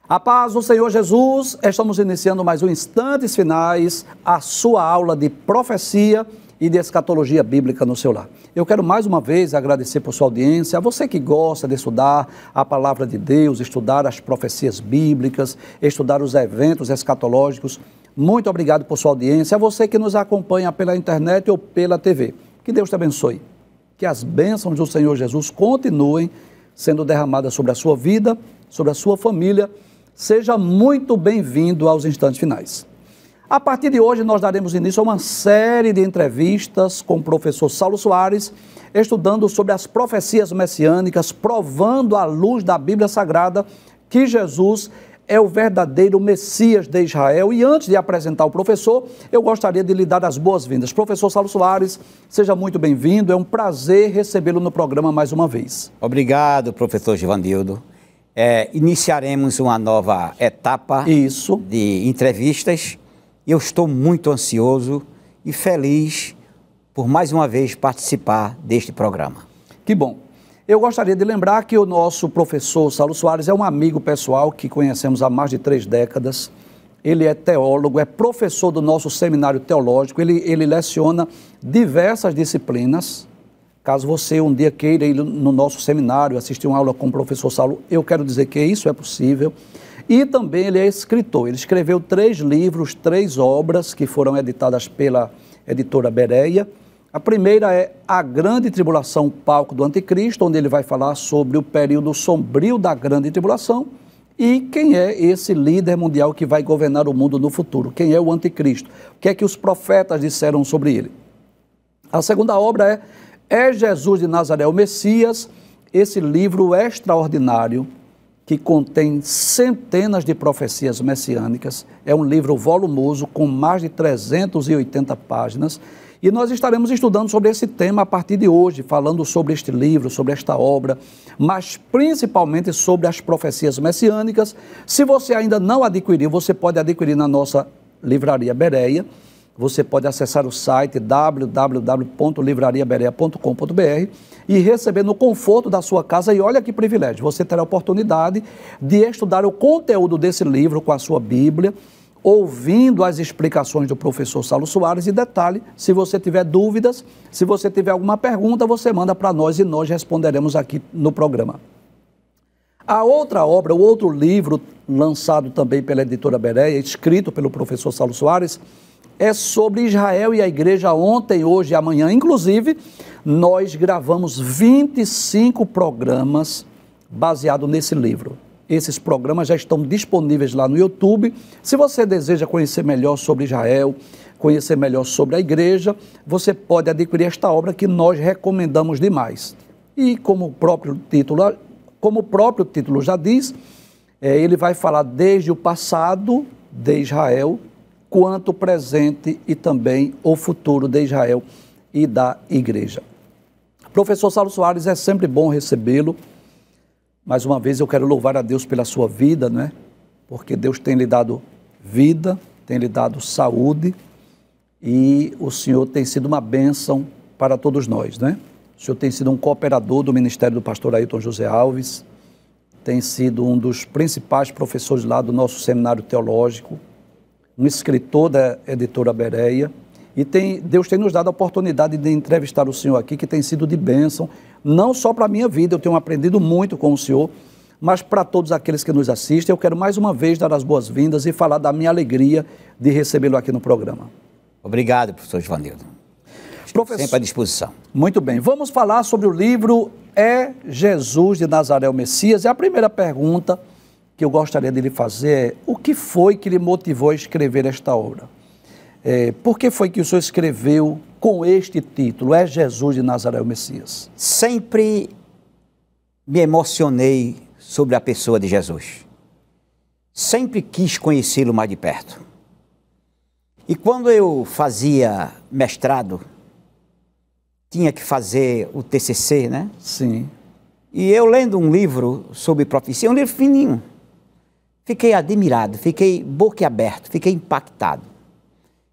A paz do Senhor Jesus, estamos iniciando mais um Instantes Finais, a sua aula de profecia e de escatologia bíblica no seu lar. Eu quero mais uma vez agradecer por sua audiência, a você que gosta de estudar a palavra de Deus, estudar as profecias bíblicas, estudar os eventos escatológicos. Muito obrigado por sua audiência, a você que nos acompanha pela internet ou pela TV. Que Deus te abençoe, que as bênçãos do Senhor Jesus continuem sendo derramadas sobre a sua vida, sobre a sua família. Seja muito bem-vindo aos Instantes Finais. A partir de hoje, nós daremos início a uma série de entrevistas com o professor Saulo Soares, estudando sobre as profecias messiânicas, provando à luz da Bíblia Sagrada que Jesus é o verdadeiro Messias de Israel. E antes de apresentar o professor, eu gostaria de lhe dar as boas-vindas. Professor Saulo Soares, seja muito bem-vindo. É um prazer recebê-lo no programa mais uma vez. Obrigado, professor Givanildo. Iniciaremos uma nova etapa de entrevistas. Eu estou muito ansioso e feliz por mais uma vez participar deste programa. Que bom. Eu gostaria de lembrar que o nosso professor Saulo Soares é um amigo pessoal que conhecemos há mais de 3 décadas. Ele é teólogo, é professor do nosso seminário teológico, ele leciona diversas disciplinas. Caso você um dia queira ir no nosso seminário, assistir uma aula com o professor Saulo, eu quero dizer que isso é possível. E também ele é escritor, ele escreveu 3 livros, 3 obras que foram editadas pela editora Bereia. A primeira é A Grande Tribulação, Palco do Anticristo, onde ele vai falar sobre o período sombrio da Grande Tribulação e quem é esse líder mundial que vai governar o mundo no futuro, quem é o Anticristo, o que é que os profetas disseram sobre ele. A segunda obra é Jesus de Nazaré, o Messias, esse livro extraordinário que contém centenas de profecias messiânicas, é um livro volumoso com mais de 380 páginas, e nós estaremos estudando sobre esse tema a partir de hoje, falando sobre este livro, sobre esta obra, mas principalmente sobre as profecias messiânicas. Se você ainda não adquiriu, você pode adquirir na nossa livraria Bereia. Você pode acessar o site www.livrariabereia.com.br e receber no conforto da sua casa. E olha que privilégio, você terá a oportunidade de estudar o conteúdo desse livro com a sua Bíblia, ouvindo as explicações do professor Saulo Soares. E detalhe, se você tiver dúvidas, se você tiver alguma pergunta, você manda para nós e nós responderemos aqui no programa. A outra obra, o outro livro lançado também pela editora Bereia, escrito pelo professor Saulo Soares, é sobre Israel e a igreja ontem, hoje e amanhã. Inclusive, nós gravamos 25 programas baseados nesse livro. Esses programas já estão disponíveis lá no YouTube. Se você deseja conhecer melhor sobre Israel, conhecer melhor sobre a igreja, você pode adquirir esta obra que nós recomendamos demais. E como o próprio título já diz, ele vai falar desde o passado de Israel, quanto o presente e também o futuro de Israel e da igreja. Professor Saulo Soares, é sempre bom recebê-lo. Mais uma vez eu quero louvar a Deus pela sua vida, né? Porque Deus tem lhe dado vida, tem lhe dado saúde e o Senhor tem sido uma bênção para todos nós, né? O Senhor tem sido um cooperador do ministério do pastor Ailton José Alves, tem sido um dos principais professores lá do nosso seminário teológico, um escritor da editora Bereia, e Deus tem nos dado a oportunidade de entrevistar o senhor aqui, que tem sido de bênção, não só para a minha vida, eu tenho aprendido muito com o senhor, mas para todos aqueles que nos assistem. Eu quero mais uma vez dar as boas-vindas e falar da minha alegria de recebê-lo aqui no programa. Obrigado, professor Givanildo. Sempre à disposição. Muito bem, vamos falar sobre o livro É Jesus de Nazaré o Messias. E a primeira pergunta que eu gostaria de lhe fazer é: o que foi que lhe motivou a escrever esta obra? Por que foi que o senhor escreveu com este título, É Jesus de Nazaré o Messias? Sempre me emocionei sobre a pessoa de Jesus. Sempre quis conhecê-lo mais de perto. E quando eu fazia mestrado, tinha que fazer o TCC, né? Sim. E eu lendo um livro sobre profecia, um livro fininho, fiquei admirado, fiquei boquiaberto, fiquei impactado.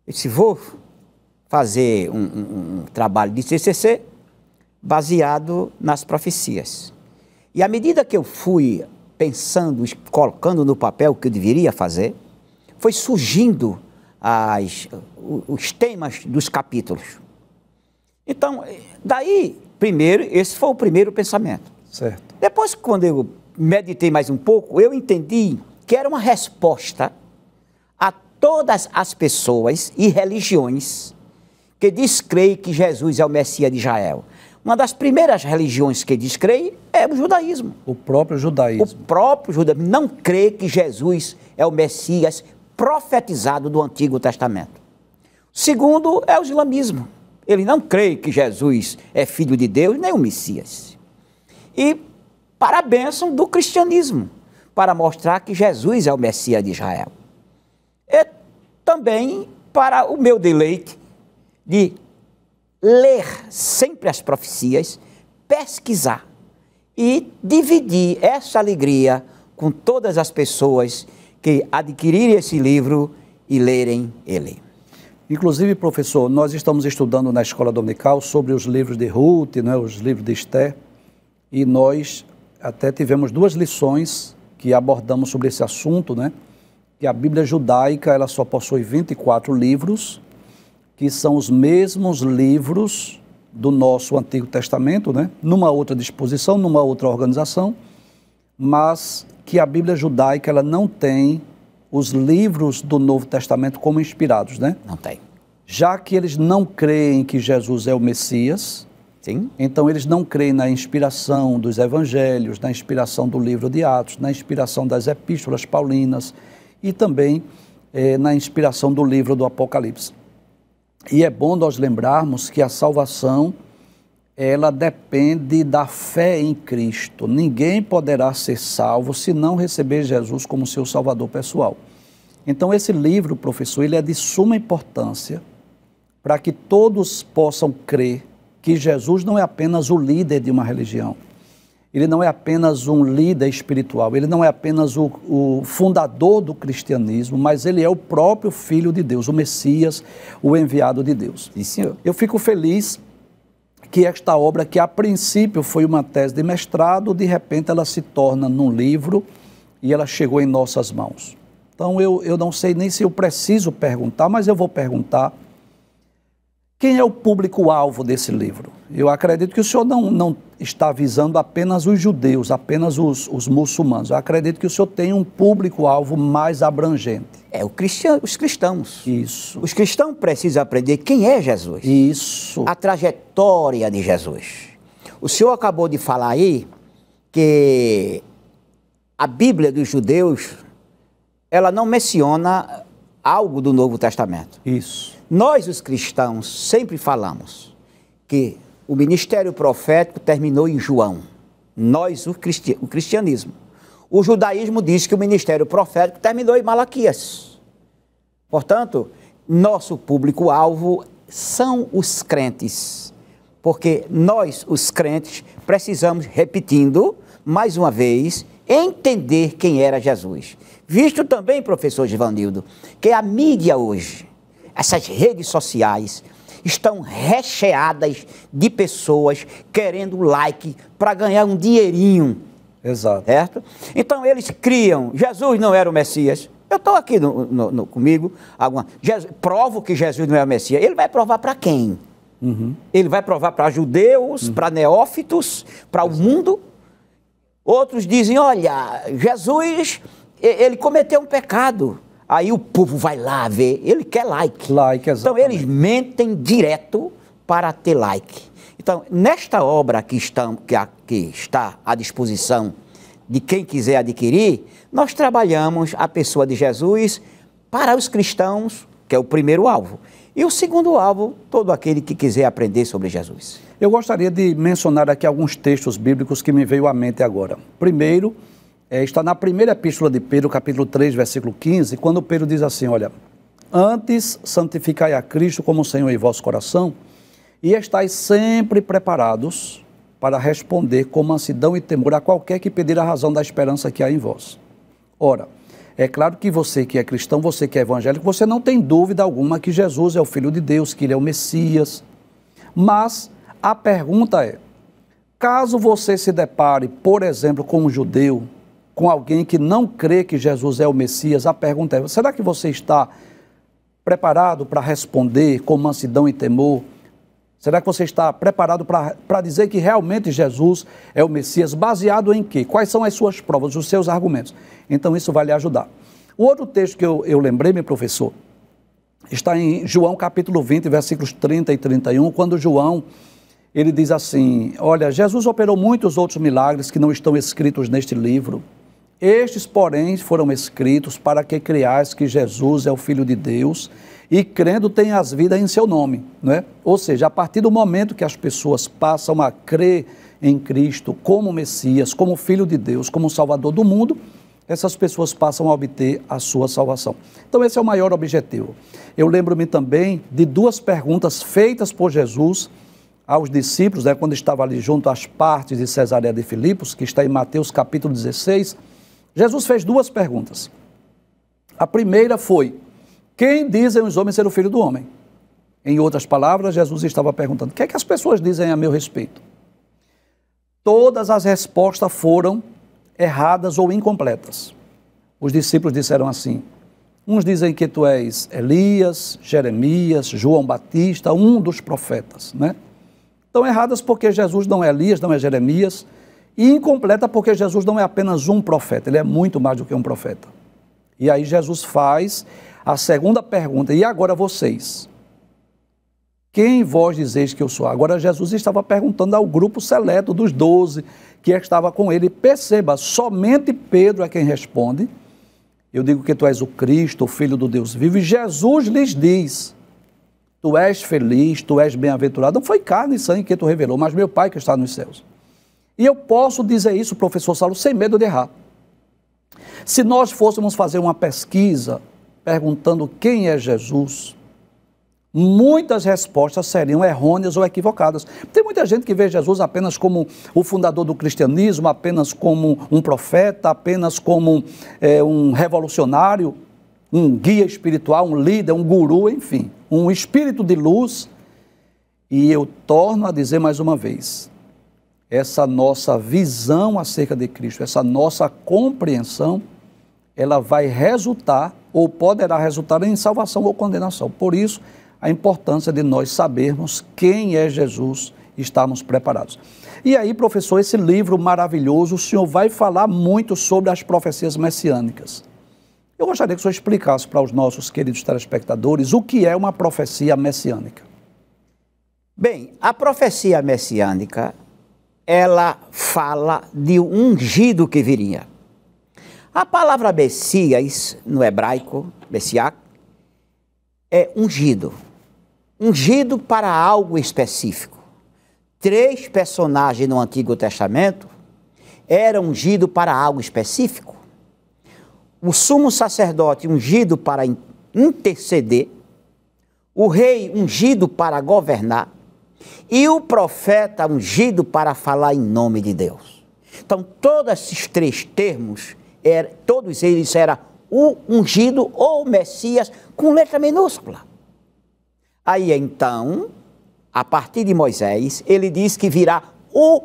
Eu disse, vou fazer um trabalho de TCC baseado nas profecias. E à medida que eu fui pensando, colocando no papel o que eu deveria fazer, foi surgindo os temas dos capítulos. Então, daí, primeiro, esse foi o primeiro pensamento. Certo. Depois, quando eu meditei mais um pouco, eu entendi que era uma resposta a todas as pessoas e religiões que descreem que Jesus é o Messias de Israel. Uma das primeiras religiões que descreem é o judaísmo. O próprio judaísmo. O próprio judaísmo não crê que Jesus é o Messias profetizado do Antigo Testamento. Segundo é o islamismo. Ele não crê que Jesus é filho de Deus, nem o Messias. E para a bênção do cristianismo, para mostrar que Jesus é o Messias de Israel. E também para o meu deleite de ler sempre as profecias, pesquisar e dividir essa alegria com todas as pessoas que adquirirem esse livro e lerem ele. Inclusive, professor, nós estamos estudando na escola dominical sobre os livros de Ruth, né, os livros de Esther, e nós até tivemos 2 lições que abordamos sobre esse assunto, né? Que a Bíblia judaica ela só possui 24 livros, que são os mesmos livros do nosso Antigo Testamento, né? Numa outra disposição, numa outra organização, mas que a Bíblia judaica ela não tem os livros do Novo Testamento como inspirados, né? Não tem. Já que eles não creem que Jesus é o Messias, sim, então eles não creem na inspiração dos evangelhos, na inspiração do livro de Atos, na inspiração das epístolas paulinas e também na inspiração do livro do Apocalipse. E é bom nós lembrarmos que a salvação, ela depende da fé em Cristo. Ninguém poderá ser salvo se não receber Jesus como seu salvador pessoal. Então esse livro, professor, ele é de suma importância para que todos possam crer que Jesus não é apenas o líder de uma religião. Ele não é apenas um líder espiritual, ele não é apenas o fundador do cristianismo, mas ele é o próprio Filho de Deus, o Messias, o enviado de Deus. Sim, senhor. Eu fico feliz que esta obra, que a princípio foi uma tese de mestrado, de repente ela se torna num livro e ela chegou em nossas mãos. Então eu não sei nem se eu preciso perguntar, mas eu vou perguntar. Quem é o público-alvo desse livro? Eu acredito que o senhor não está visando apenas os judeus, apenas os muçulmanos. Eu acredito que o senhor tem um público-alvo mais abrangente. Os cristãos. Isso. Os cristãos precisam aprender quem é Jesus. Isso. A trajetória de Jesus. O senhor acabou de falar aí que a Bíblia dos judeus, ela não menciona algo do Novo Testamento. Isso. Nós, os cristãos, sempre falamos que o ministério profético terminou em João. Nós, o cristianismo. O judaísmo diz que o ministério profético terminou em Malaquias. Portanto, nosso público-alvo são os crentes. Porque nós, os crentes, precisamos, repetindo, mais uma vez, entender quem era Jesus. Visto também, professor Givanildo, que a mídia hoje, essas redes sociais, estão recheadas de pessoas querendo like para ganhar um dinheirinho. Exato. Certo? Então eles criam, Jesus não era o Messias. Eu estou aqui comigo, provo que Jesus não é o Messias. Ele vai provar para quem? Uhum. Ele vai provar para judeus, para neófitos, para o mundo. Outros dizem, olha, Jesus, ele cometeu um pecado. Aí o povo vai lá ver, ele quer like. Like, exatamente. Então eles mentem direto para ter like. Então, nesta obra que está à disposição de quem quiser adquirir, nós trabalhamos a pessoa de Jesus para os cristãos, que é o primeiro alvo. E o segundo alvo, todo aquele que quiser aprender sobre Jesus. Eu gostaria de mencionar aqui alguns textos bíblicos que me veio à mente agora. Primeiro, está na primeira epístola de Pedro, capítulo 3, versículo 15, quando Pedro diz assim, olha, antes santificai a Cristo como Senhor em vosso coração, e estáis sempre preparados para responder com mansidão e temor a qualquer que pedir a razão da esperança que há em vós. Ora, é claro que você que é cristão, você que é evangélico, você não tem dúvida alguma que Jesus é o Filho de Deus, que Ele é o Messias. Mas a pergunta é, caso você se depare, por exemplo, com um judeu com alguém que não crê que Jesus é o Messias, a pergunta é: será que você está preparado para responder com mansidão e temor? Será que você está preparado para dizer que realmente Jesus é o Messias? Baseado em quê? Quais são as suas provas, os seus argumentos? Então isso vai lhe ajudar. O outro texto que eu lembrei, meu professor, está em João capítulo 20, versículos 30 e 31, quando João, ele diz assim: olha, Jesus operou muitos outros milagres que não estão escritos neste livro. Estes, porém, foram escritos para que creiais que Jesus é o Filho de Deus e, crendo, tenhas vida em seu nome, não é? Ou seja, a partir do momento que as pessoas passam a crer em Cristo como Messias, como Filho de Deus, como Salvador do mundo, essas pessoas passam a obter a sua salvação. Então esse é o maior objetivo. Eu lembro-me também de duas perguntas feitas por Jesus aos discípulos, né, quando estava ali junto às partes de Cesareia de Filipos, que está em Mateus capítulo 16, Jesus fez duas perguntas. A primeira foi: quem dizem os homens ser o Filho do Homem? Em outras palavras, Jesus estava perguntando: o que é que as pessoas dizem a meu respeito? Todas as respostas foram erradas ou incompletas. Os discípulos disseram assim: uns dizem que tu és Elias, Jeremias, João Batista, um dos profetas, né? Então erradas porque Jesus não é Elias, não é Jeremias, e incompleta porque Jesus não é apenas um profeta, ele é muito mais do que um profeta. E aí Jesus faz a segunda pergunta: e agora vocês? Quem vós dizeis que eu sou? Agora Jesus estava perguntando ao grupo seleto dos 12 que estava com ele. Perceba, somente Pedro é quem responde: eu digo que tu és o Cristo, o Filho do Deus vivo. E Jesus lhes diz: tu és feliz, tu és bem-aventurado. Não foi carne e sangue que tu revelou, mas meu Pai que está nos céus. E eu posso dizer isso, professor Saulo, sem medo de errar. Se nós fôssemos fazer uma pesquisa perguntando quem é Jesus, muitas respostas seriam errôneas ou equivocadas. Tem muita gente que vê Jesus apenas como o fundador do cristianismo, apenas como um profeta, apenas como um revolucionário, um guia espiritual, um líder, um guru, enfim, um espírito de luz. E eu torno a dizer mais uma vez: essa nossa visão acerca de Cristo, essa nossa compreensão, ela vai resultar ou poderá resultar em salvação ou condenação. Por isso, a importância de nós sabermos quem é Jesus e estarmos preparados. E aí, professor, esse livro maravilhoso, o senhor vai falar muito sobre as profecias messiânicas. Eu gostaria que o senhor explicasse para os nossos queridos telespectadores o que é uma profecia messiânica. Bem, a profecia messiânica, ela fala de um ungido que viria. A palavra Messias, no hebraico, Messiá, é ungido. Ungido para algo específico. 3 personagens no Antigo Testamento eram ungidos para algo específico. O sumo sacerdote ungido para interceder, o rei ungido para governar e o profeta ungido para falar em nome de Deus. Então, todos esses 3 termos, todos eles eram o ungido ou Messias com letra minúscula. Aí então, a partir de Moisés, ele diz que virá o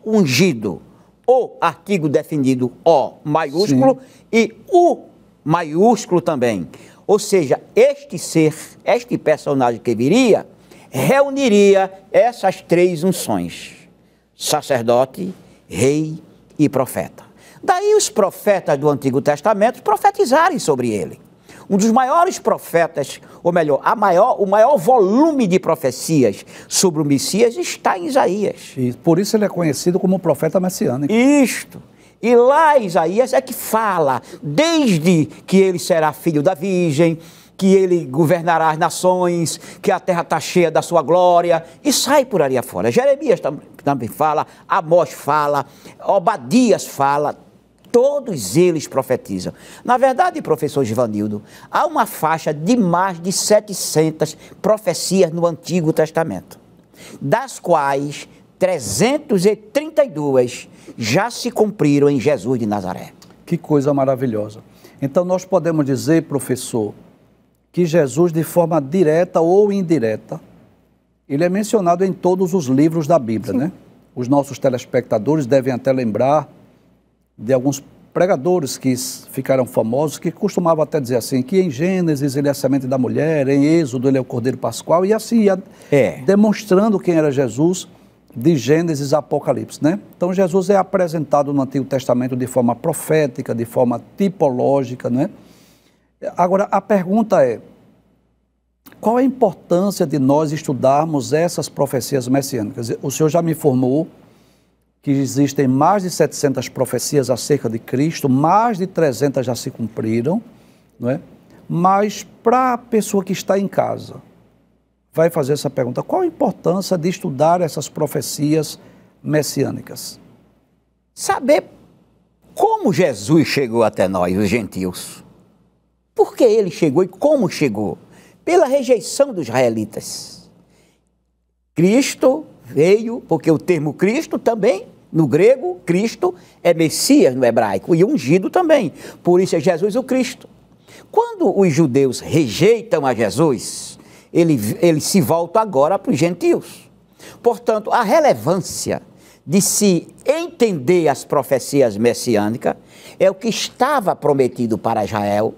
ungido, o artigo definido O maiúsculo. Sim. E o maiúsculo também. Ou seja, este ser, este personagem que viria, reuniria essas 3 unções: sacerdote, rei e profeta. Daí os profetas do Antigo Testamento profetizarem sobre ele. Um dos maiores profetas, ou melhor, o maior volume de profecias sobre o Messias está em Isaías. E por isso ele é conhecido como profeta messiânico. Isto. E lá Isaías é que fala, desde que ele será filho da virgem, que ele governará as nações, que a terra está cheia da sua glória, e sai por ali afora. Jeremias também fala, Amós fala, Obadias fala, todos eles profetizam. Na verdade, professor Givanildo, há uma faixa de mais de 700 profecias no Antigo Testamento, das quais 332 já se cumpriram em Jesus de Nazaré. Que coisa maravilhosa. Então nós podemos dizer, professor, que Jesus, de forma direta ou indireta, ele é mencionado em todos os livros da Bíblia, né? Os nossos telespectadores devem até lembrar de alguns pregadores que ficaram famosos, que costumavam até dizer assim, que em Gênesis ele é a semente da mulher, em Êxodo ele é o Cordeiro Pascual, e assim ia demonstrando quem era Jesus de Gênesis a Apocalipse, né? Então Jesus é apresentado no Antigo Testamento de forma profética, de forma tipológica, né? Agora, a pergunta é, qual a importância de nós estudarmos essas profecias messiânicas? O senhor já me informou que existem mais de 700 profecias acerca de Cristo, mais de 300 já se cumpriram, não é? Mas para a pessoa que está em casa, vai fazer essa pergunta, qual a importância de estudar essas profecias messiânicas? Saber como Jesus chegou até nós, os gentios. Por que ele chegou e como chegou? Pela rejeição dos israelitas. Cristo veio, porque o termo Cristo também, no grego, Cristo é Messias no hebraico, e ungido também. Por isso é Jesus o Cristo. Quando os judeus rejeitam a Jesus, ele se volta agora para os gentios. Portanto, a relevância de se entender as profecias messiânicas é o que estava prometido para Israel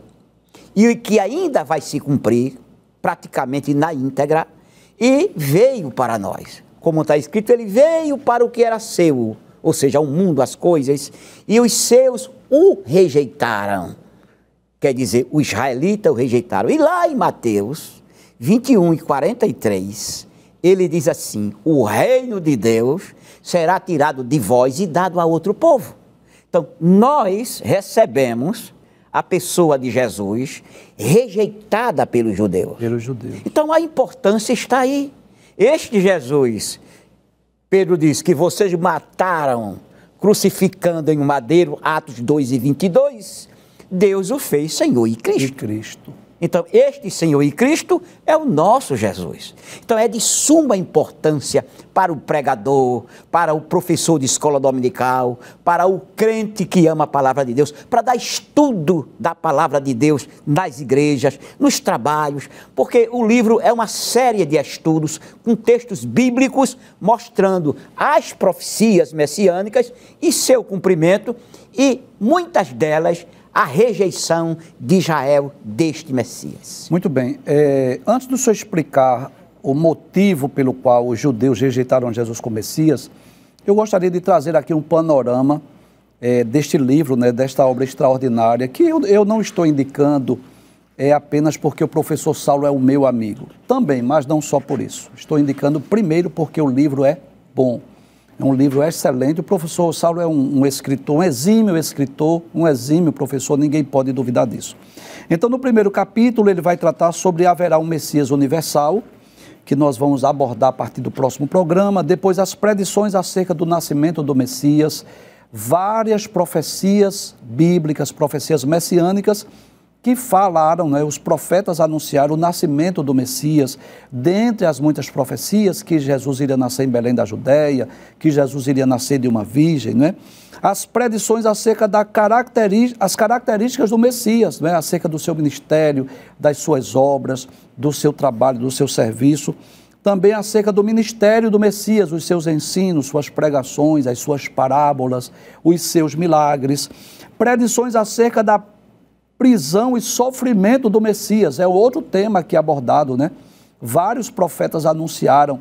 e o que ainda vai se cumprir praticamente na íntegra e veio para nós. Como está escrito, ele veio para o que era seu, ou seja, o mundo, as coisas, e os seus o rejeitaram. Quer dizer, os israelitas o rejeitaram. E lá em Mateus 21 e 43, ele diz assim, o reino de Deus será tirado de vós e dado a outro povo. Então, nós recebemos a pessoa de Jesus rejeitada pelos judeus. Então, a importância está aí. Este Jesus, Pedro diz que vocês mataram crucificando em um madeiro, Atos 2 e 22, Deus o fez Senhor e Cristo. Então, este Senhor e Cristo é o nosso Jesus. Então, é de suma importância para o pregador, para o professor de escola dominical, para o crente que ama a palavra de Deus, para dar estudo da palavra de Deus nas igrejas, nos trabalhos, porque o livro é uma série de estudos com textos bíblicos mostrando as profecias messiânicas e seu cumprimento, e muitas delas a rejeição de Israel deste Messias. Muito bem. Antes do senhor explicar o motivo pelo qual os judeus rejeitaram Jesus como Messias, eu gostaria de trazer aqui um panorama deste livro, né, desta obra extraordinária, que eu não estou indicando apenas porque o professor Saulo é o meu amigo. Também, mas não só por isso. Estou indicando primeiro porque o livro é bom. É um livro excelente. O professor Saulo é um escritor, um exímio professor, ninguém pode duvidar disso. Então, no primeiro capítulo, ele vai tratar sobre haverá um Messias universal, que nós vamos abordar a partir do próximo programa. Depois, as predições acerca do nascimento do Messias, várias profecias bíblicas, profecias messiânicas, que falaram, né, os profetas anunciaram o nascimento do Messias, dentre as muitas profecias, que Jesus iria nascer em Belém da Judéia, que Jesus iria nascer de uma virgem, né? As predições acerca das características do Messias, né, acerca do seu ministério, das suas obras, do seu trabalho, do seu serviço, também acerca do ministério do Messias, os seus ensinos, suas pregações, as suas parábolas, os seus milagres, predições acerca da prisão e sofrimento do Messias, é outro tema aqui abordado, né? Vários profetas anunciaram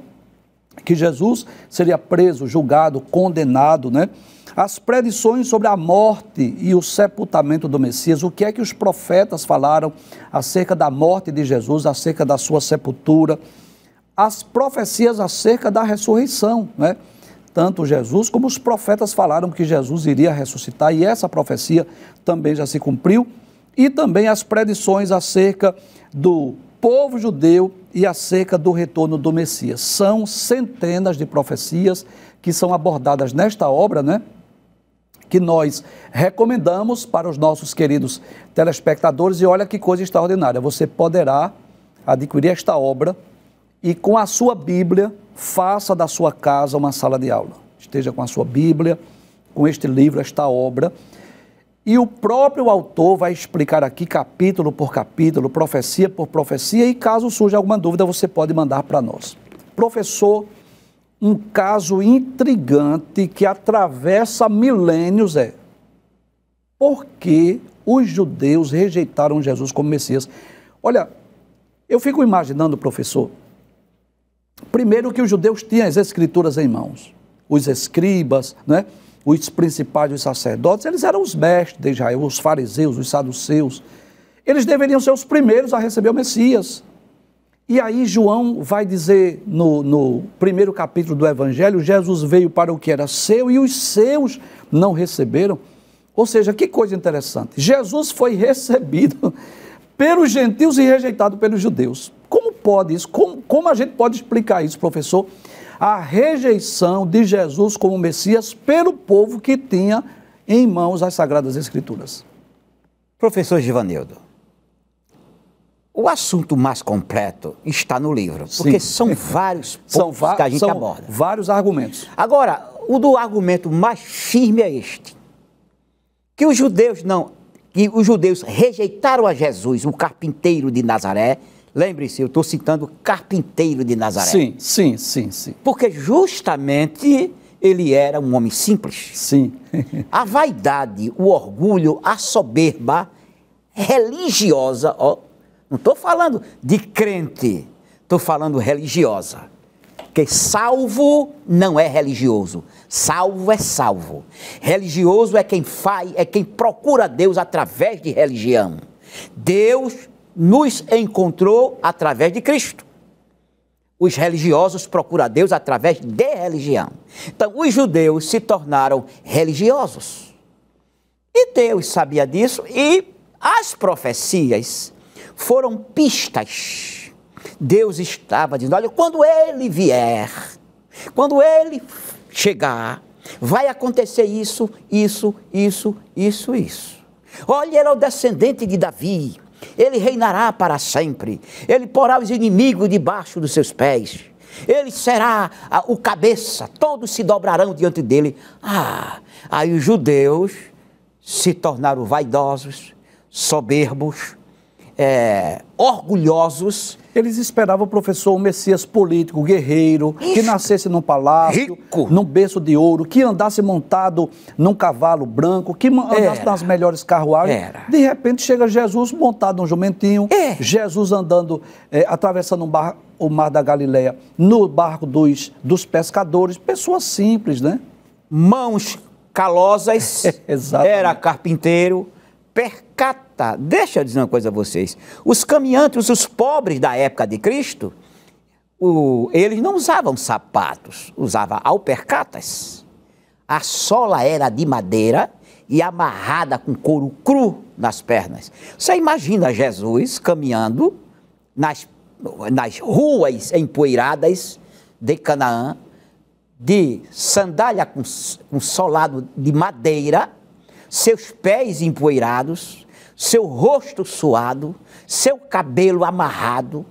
que Jesus seria preso, julgado, condenado, né? As predições sobre a morte e o sepultamento do Messias, o que é que os profetas falaram acerca da morte de Jesus, acerca da sua sepultura, as profecias acerca da ressurreição, né? Tanto Jesus como os profetas falaram que Jesus iria ressuscitar, e essa profecia também já se cumpriu. E também as predições acerca do povo judeu e acerca do retorno do Messias. São centenas de profecias que são abordadas nesta obra, né? Que nós recomendamos para os nossos queridos telespectadores. E olha que coisa extraordinária, você poderá adquirir esta obra e com a sua Bíblia, faça da sua casa uma sala de aula. Esteja com a sua Bíblia, com este livro, esta obra. E o próprio autor vai explicar aqui capítulo por capítulo, profecia por profecia, e caso surja alguma dúvida, você pode mandar para nós. Professor, um caso intrigante que atravessa milênios por que os judeus rejeitaram Jesus como Messias. Olha, eu fico imaginando, professor, primeiro que os judeus tinham as escrituras em mãos. Os escribas, né? Os principais dos sacerdotes, eles eram os mestres de Israel, os fariseus, os saduceus. Eles deveriam ser os primeiros a receber o Messias. E aí João vai dizer no primeiro capítulo do Evangelho, Jesus veio para o que era seu e os seus não receberam. Ou seja, que coisa interessante. Jesus foi recebido pelos gentios e rejeitado pelos judeus. Como pode isso? Como a gente pode explicar isso, professor? A rejeição de Jesus como Messias pelo povo que tinha em mãos as Sagradas Escrituras. Professor Givanildo, o assunto mais completo está no livro, porque são vários pontos que a gente aborda. Vários argumentos. Agora, o do argumento mais firme é este, que os judeus rejeitaram a Jesus, o carpinteiro de Nazaré. Lembre-se, eu estou citando carpinteiro de Nazaré. Sim. Porque justamente ele era um homem simples. Sim. A vaidade, o orgulho, a soberba religiosa, ó, não estou falando de crente, estou falando religiosa. Porque salvo não é religioso, salvo é salvo. Religioso é quem procura Deus através de religião. Deus nos encontrou através de Cristo. Os religiosos procuram Deus através de religião. Então, os judeus se tornaram religiosos. E Deus sabia disso e as profecias foram pistas. Deus estava dizendo, olha, quando ele vier, quando ele chegar, vai acontecer isso. Olha, ele é o descendente de Davi, ele reinará para sempre, ele porá os inimigos debaixo dos seus pés, ele será o cabeça, todos se dobrarão diante dele. Aí os judeus se tornaram vaidosos, soberbos, orgulhosos. Eles esperavam, professor, um Messias político, guerreiro, que nascesse num palácio, rico, num berço de ouro, que andasse montado num cavalo branco, que andasse nas melhores carruagens. De repente chega Jesus montado num jumentinho, Jesus andando, atravessando o mar da Galileia, no barco dos pescadores, pessoas simples, né? Mãos calosas, era carpinteiro, percata. Deixa eu dizer uma coisa a vocês. Os caminhantes, os pobres da época de Cristo, eles não usavam sapatos, usavam alpercatas. A sola era de madeira e amarrada com couro cru nas pernas. Você imagina Jesus caminhando nas ruas empoeiradas de Canaã, de sandália com solado de madeira, seus pés empoeirados, seu rosto suado, seu cabelo amarrado,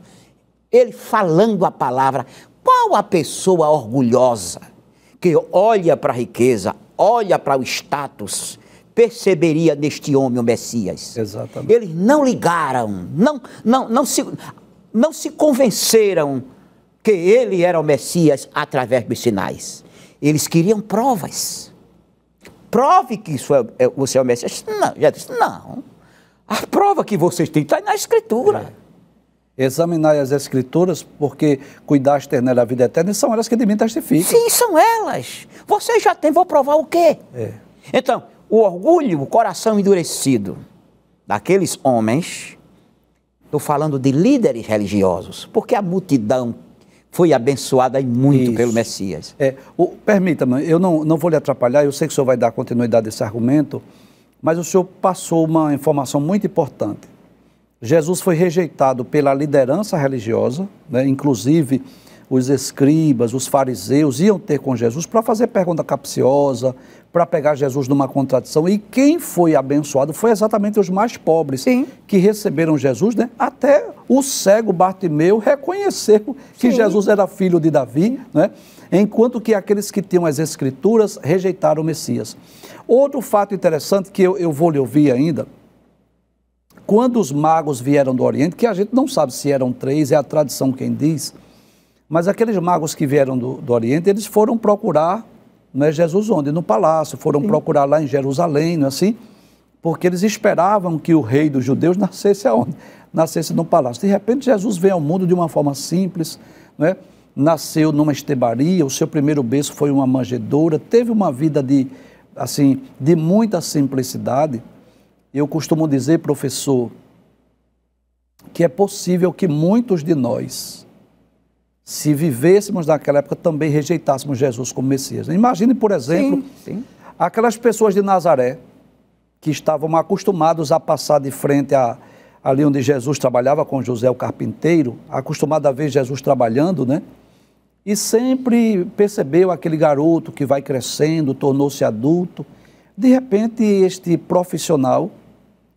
ele falando a palavra. Qual a pessoa orgulhosa que olha para a riqueza, olha para o status, perceberia neste homem o Messias? Exatamente. Eles não ligaram, não se convenceram que ele era o Messias através dos sinais. Eles queriam provas. Prove que você é o Messias. Não, já disse, não. A prova que vocês têm está na Escritura. Examinar as Escrituras, porque cuidaste nela a vida eterna, são elas que de mim testificam. Sim, são elas. Vocês já têm, vou provar o quê? Então, o orgulho, o coração endurecido daqueles homens, estou falando de líderes religiosos, porque a multidão foi abençoada e muito pelo Messias. Permita-me, eu não vou lhe atrapalhar, eu sei que o senhor vai dar continuidade a esse argumento, mas o senhor passou uma informação muito importante. Jesus foi rejeitado pela liderança religiosa, né? Inclusive os escribas, os fariseus iam ter com Jesus para fazer pergunta capciosa, para pegar Jesus numa contradição. E quem foi abençoado foi exatamente os mais pobres, que receberam Jesus, né? Até o cego Bartimeu reconheceu que Jesus era filho de Davi, né? Enquanto que aqueles que tinham as Escrituras rejeitaram o Messias. Outro fato interessante que eu vou lhe ouvir ainda, quando os magos vieram do Oriente, que a gente não sabe se eram 3, é a tradição quem diz, mas aqueles magos que vieram do Oriente, eles foram procurar, né, Jesus onde? No palácio, foram procurar lá em Jerusalém, não é assim? porque eles esperavam que o rei dos judeus nascesse aonde? Nascesse no palácio. De repente, Jesus veio ao mundo de uma forma simples, não é? Nasceu numa estebaria, o seu primeiro berço foi uma manjedoura, teve uma vida de muita simplicidade. Eu costumo dizer, professor, que é possível que muitos de nós, se vivêssemos naquela época, também rejeitássemos Jesus como Messias. Imagine, por exemplo, aquelas pessoas de Nazaré, que estavam acostumados a passar de frente ali onde Jesus trabalhava com José o carpinteiro, acostumado a ver Jesus trabalhando, né? E sempre percebeu aquele garoto que vai crescendo, tornou-se adulto. De repente, este profissional,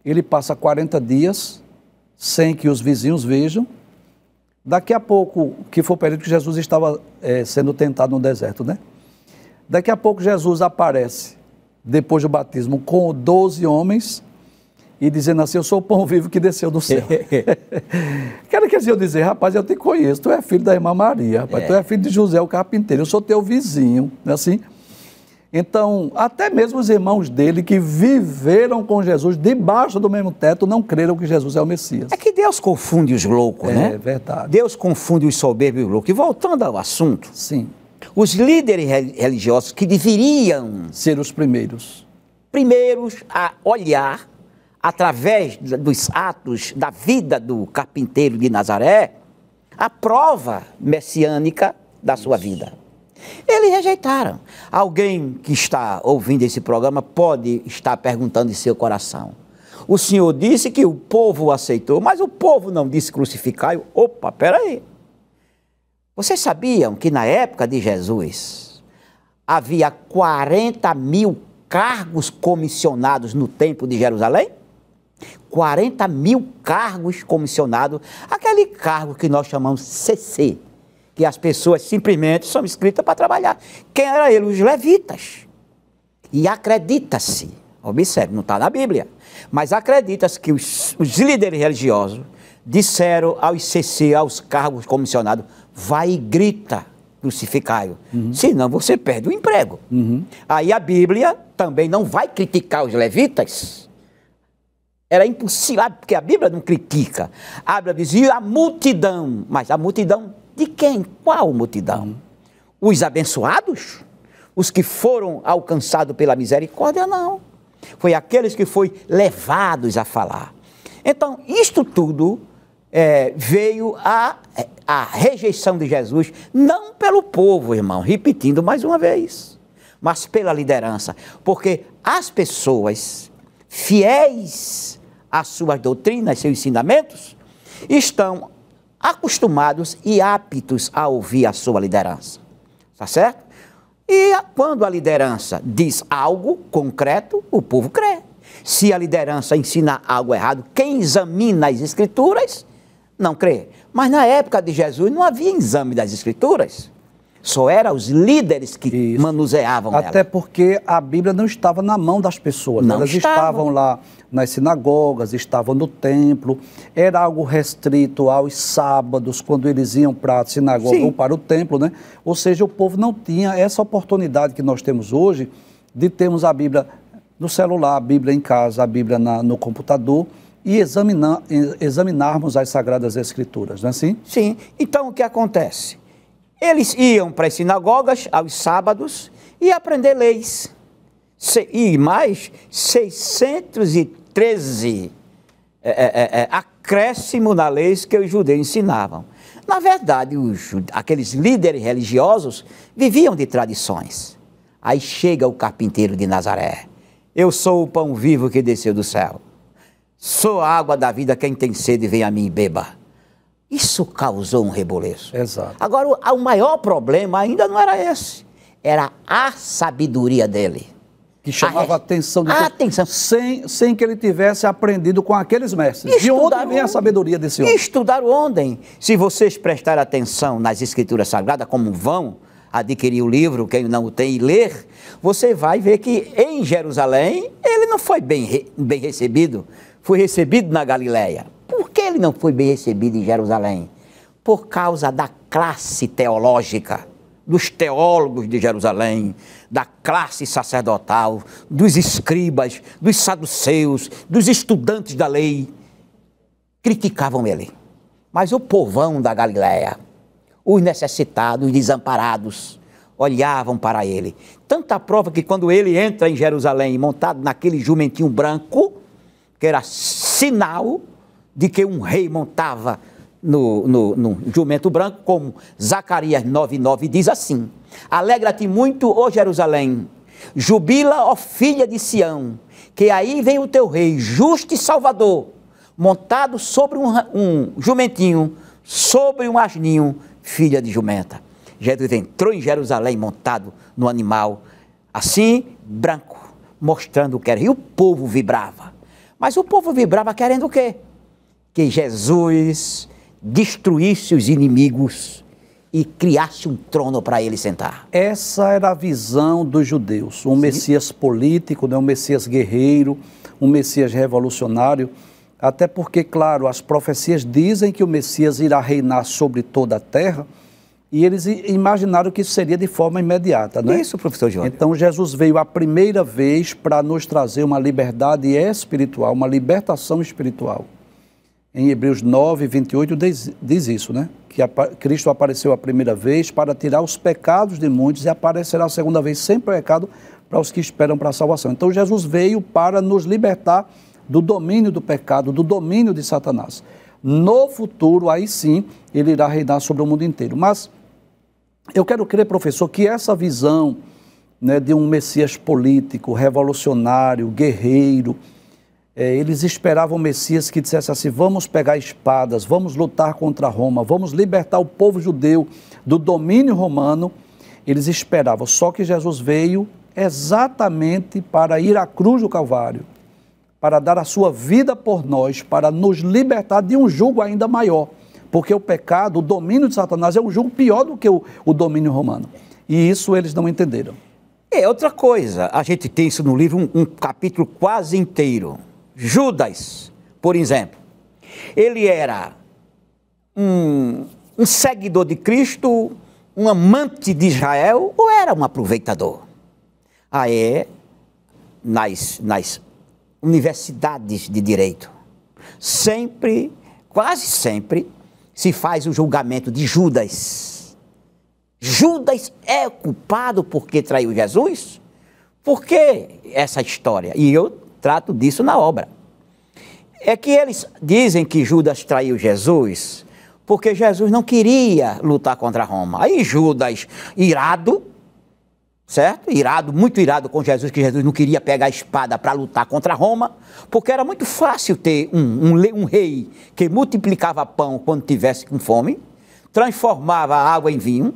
ele passa 40 dias sem que os vizinhos vejam. Daqui a pouco, que foi o período que Jesus estava sendo tentado no deserto, né? Daqui a pouco Jesus aparece, depois do batismo, com 12 homens, e dizendo assim, eu sou o pão vivo que desceu do céu. Quero que eu dizer, rapaz, eu te conheço, tu é filho da irmã Maria, rapaz, tu é filho de José o carpinteiro, eu sou teu vizinho, não é assim? Então, até mesmo os irmãos dele que viveram com Jesus debaixo do mesmo teto não creram que Jesus é o Messias. É que Deus confunde os loucos, né? É verdade. Deus confunde os soberbos e os loucos. E voltando ao assunto, sim, os líderes religiosos que deveriam ser os primeiros a olhar através dos atos da vida do carpinteiro de Nazaré a prova messiânica da sua vida. Eles rejeitaram. Alguém que está ouvindo esse programa pode estar perguntando em seu coração. O Senhor disse que o povo o aceitou, mas o povo não disse crucificai-o. Opa, peraí. Vocês sabiam que na época de Jesus havia 40 mil cargos comissionados no templo de Jerusalém? 40 mil cargos comissionados, aquele cargo que nós chamamos CC, que as pessoas simplesmente são inscritas para trabalhar. Quem era ele? Os levitas. E acredita-se, observe, não está na Bíblia, mas acredita-se que os líderes religiosos disseram aos CC, aos cargos comissionados, vai e grita, crucificai-o, senão você perde o emprego. Aí a Bíblia também não vai criticar os levitas. Era impossível, porque a Bíblia não critica. A Bíblia dizia a multidão, mas a multidão de quem? Qual multidão? Os abençoados? Os que foram alcançados pela misericórdia? Não. Foi aqueles que foram levados a falar. Então, isto tudo veio a rejeição de Jesus, não pelo povo, irmão, repetindo mais uma vez, mas pela liderança. Porque as pessoas fiéis às suas doutrinas, seus ensinamentos, estão acostumados e aptos a ouvir a sua liderança. Está certo? E quando a liderança diz algo concreto, o povo crê. Se a liderança ensina algo errado, quem examina as Escrituras não crê. Mas na época de Jesus não havia exame das Escrituras. Só eram os líderes que manuseavam ela. Até porque a Bíblia não estava na mão das pessoas. Não Elas estavam lá nas sinagogas, estavam no templo. Era algo restrito aos sábados, quando eles iam para a sinagoga ou para o templo, né? Ou seja, o povo não tinha essa oportunidade que nós temos hoje de termos a Bíblia no celular, a Bíblia em casa, a Bíblia no computador e examinarmos as Sagradas Escrituras, não é assim? Sim. Então, o que acontece? Eles iam para as sinagogas aos sábados e aprender leis. E mais 613 acréscimo na lei que os judeus ensinavam. Na verdade, aqueles líderes religiosos viviam de tradições. Aí chega o carpinteiro de Nazaré. Eu sou o pão vivo que desceu do céu. Sou a água da vida, quem tem sede vem a mim e beba. Isso causou um reboliço. Exato. Agora, o maior problema ainda não era esse. Era a sabedoria dele. Que chamava a atenção de atenção. Sem que ele tivesse aprendido com aqueles mestres. De onde vem a sabedoria desse homem? Estudar onde? Se vocês prestarem atenção nas Escrituras Sagradas, como vão adquirir o livro, quem não o tem, e ler, você vai ver que em Jerusalém ele não foi bem recebido. Foi recebido na Galileia. Por que ele não foi bem recebido em Jerusalém? Por causa da classe teológica dos teólogos de Jerusalém, da classe sacerdotal, dos escribas, dos saduceus, dos estudantes da lei, criticavam ele. Mas o povão da Galiléia, os necessitados, os desamparados, olhavam para ele. Tanta prova que quando ele entra em Jerusalém, montado naquele jumentinho branco, que era sinal de que um rei montava no jumento branco, como Zacarias 9,9 diz assim: alegra-te muito, ó Jerusalém, jubila, ó filha de Sião, que aí vem o teu rei, justo e salvador, montado sobre um jumentinho, sobre um asninho, filha de jumenta. Jesus entrou em Jerusalém montado no animal, assim, branco, mostrando o que era. E o povo vibrava. Mas o povo vibrava querendo o quê? Que Jesus destruísse os inimigos e criasse um trono para ele sentar. Essa era a visão dos judeus. Um Messias político, né? Um Messias guerreiro, um Messias revolucionário. Até porque, claro, as profecias dizem que o Messias irá reinar sobre toda a terra, e eles imaginaram que isso seria de forma imediata, não é? Isso, professor João. Então, Jesus veio a primeira vez para nos trazer uma liberdade espiritual, uma libertação espiritual. Em Hebreus 9, 28 diz isso, né? Que Cristo apareceu a primeira vez para tirar os pecados de muitos e aparecerá a segunda vez sem pecado para os que esperam para a salvação. Então, Jesus veio para nos libertar do domínio do pecado, do domínio de Satanás. No futuro, aí sim, ele irá reinar sobre o mundo inteiro. Mas eu quero crer, professor, que essa visão, né, de um Messias político, revolucionário, guerreiro, eles esperavam um Messias que dissesse assim: vamos pegar espadas, vamos lutar contra Roma, vamos libertar o povo judeu do domínio romano. Eles esperavam, só que Jesus veio exatamente para ir à cruz do Calvário, para dar a sua vida por nós, para nos libertar de um jugo ainda maior. Porque o pecado, o domínio de Satanás é um jugo pior do que o domínio romano. E isso eles não entenderam. É outra coisa, a gente tem isso no livro, um capítulo quase inteiro. Judas, por exemplo, ele era um seguidor de Cristo, um amante de Israel, ou era um aproveitador? Nas universidades de direito, sempre, quase sempre, se faz o julgamento de Judas. Judas é culpado porque traiu Jesus? Por que essa história? E eu trato disso na obra. É que eles dizem que Judas traiu Jesus porque Jesus não queria lutar contra Roma. Aí Judas, irado, certo? Muito irado com Jesus, que Jesus não queria pegar a espada para lutar contra Roma, porque era muito fácil ter um rei que multiplicava pão quando tivesse com fome, transformava a água em vinho,